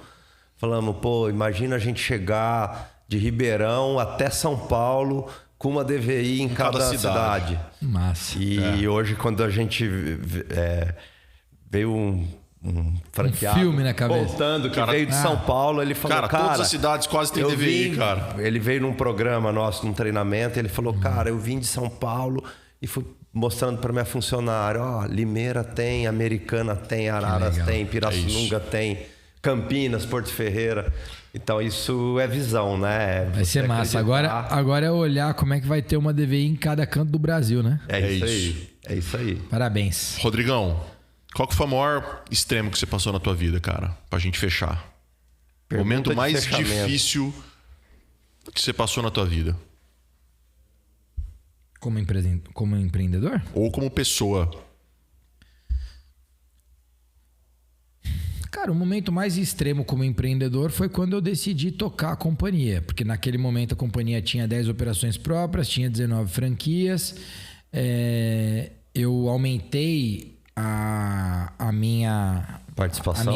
Speaker 2: falamos, pô, imagina a gente chegar de Ribeirão até São Paulo com uma DVI em cada cidade.
Speaker 1: Massa.
Speaker 2: E hoje, quando a gente veio um franqueado
Speaker 1: filme na cabeça.
Speaker 2: voltando, que veio de São Paulo, ele falou, cara,
Speaker 3: todas as cidades quase tem DVI, cara.
Speaker 2: Ele veio num programa nosso, num treinamento, ele falou, cara, eu vim de São Paulo e fui mostrando para minha funcionária, ó, Limeira tem, Americana tem, Araras tem, Pirassununga tem, Campinas, Porto Ferreira. Então isso é visão, né?
Speaker 1: Vai ser massa. Agora é olhar como é que vai ter uma DVI em cada canto do Brasil, né?
Speaker 2: É isso aí. É isso aí.
Speaker 1: Parabéns.
Speaker 3: Rodrigão, qual que foi o maior extremo que você passou na tua vida, cara? Pra gente fechar. O momento mais difícil que você passou na tua vida.
Speaker 1: Como empreendedor?
Speaker 3: Ou como pessoa?
Speaker 1: Cara, o momento mais extremo como empreendedor foi quando eu decidi tocar a companhia. Porque naquele momento a companhia tinha 10 operações próprias, tinha 19 franquias. Eu aumentei a minha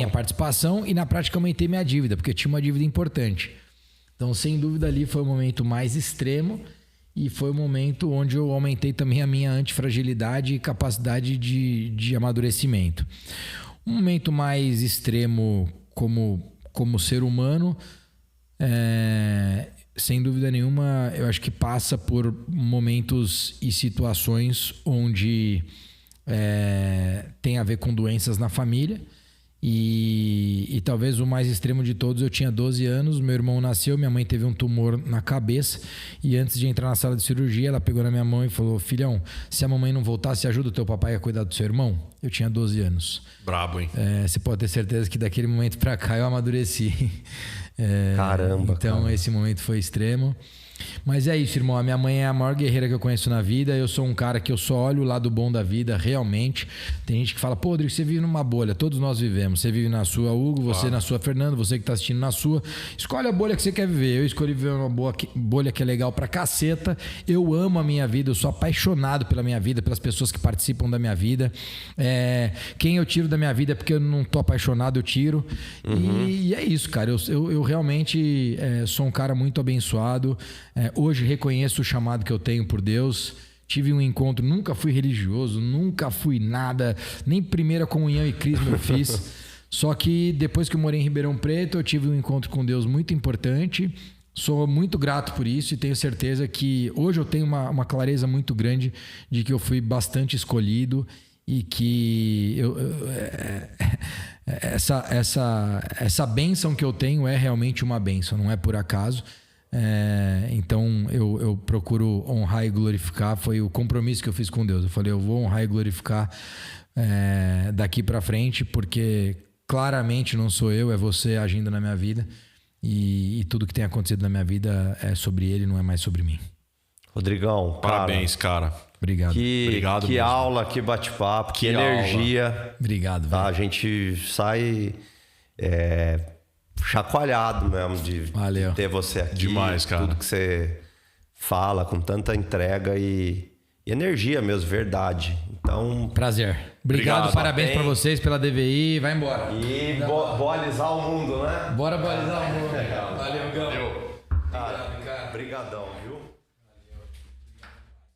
Speaker 1: participação e na prática aumentei minha dívida, porque eu tinha uma dívida importante. Então, sem dúvida, ali foi o momento mais extremo e foi o momento onde eu aumentei também a minha antifragilidade e capacidade de amadurecimento. Um momento mais extremo como ser humano, sem dúvida nenhuma, eu acho que passa por momentos e situações onde tem a ver com doenças na família. E talvez o mais extremo de todos, eu tinha 12 anos, meu irmão nasceu, minha mãe teve um tumor na cabeça e antes de entrar na sala de cirurgia, ela pegou na minha mão e falou, filhão, se a mamãe não voltasse, ajuda o teu papai a cuidar do seu irmão? Eu tinha 12 anos.
Speaker 3: Brabo, hein?
Speaker 1: Você pode ter certeza que daquele momento pra cá eu amadureci.
Speaker 2: Caramba,
Speaker 1: então
Speaker 2: cara.
Speaker 1: Esse momento foi extremo. Mas é isso, irmão. A minha mãe é a maior guerreira que eu conheço na vida. Eu sou um cara que eu só olho o lado bom da vida, realmente. Tem gente que fala, pô, Rodrigo, você vive numa bolha. Todos nós vivemos. Você vive na sua, Hugo, você na sua, Fernando, você que tá assistindo na sua. Escolhe a bolha que você quer viver. Eu escolhi viver uma bolha que é legal pra caceta. Eu amo a minha vida, eu sou apaixonado pela minha vida, pelas pessoas que participam da minha vida. Quem eu tiro da minha vida é porque eu não tô apaixonado, eu tiro. E é isso, cara. Eu realmente sou um cara muito abençoado. Hoje reconheço o chamado que eu tenho por Deus. Tive um encontro, nunca fui religioso, nunca fui nada, nem primeira comunhão e crisma eu fiz. Só que depois que eu morei em Ribeirão Preto, eu tive um encontro com Deus muito importante. Sou muito grato por isso e tenho certeza que hoje eu tenho uma clareza muito grande de que eu fui bastante escolhido e que essa bênção que eu tenho é realmente uma bênção, não é por acaso. Então eu procuro honrar e glorificar. Foi o compromisso que eu fiz com Deus. Eu falei, eu vou honrar e glorificar daqui para frente, porque claramente não sou eu, é você agindo na minha vida e tudo que tem acontecido na minha vida é sobre ele, não é mais sobre mim.
Speaker 2: Rodrigão,
Speaker 3: parabéns, cara.
Speaker 1: Obrigado.
Speaker 3: Obrigado
Speaker 2: que
Speaker 3: mesmo.
Speaker 2: Aula, que bate-papo, que energia.
Speaker 1: Obrigado,
Speaker 2: tá?
Speaker 1: velho.
Speaker 2: A gente sai chacoalhado mesmo de ter você aqui.
Speaker 3: Demais, cara.
Speaker 2: Tudo que você fala com tanta entrega e energia mesmo, verdade. Então,
Speaker 1: prazer. Obrigado, parabéns pra vocês pela DVI. Vai embora.
Speaker 2: E boalizar o mundo, né?
Speaker 1: Bora boalizar o mundo.
Speaker 2: Legal.
Speaker 1: Valeu, Gão.
Speaker 2: Cara, obrigadão.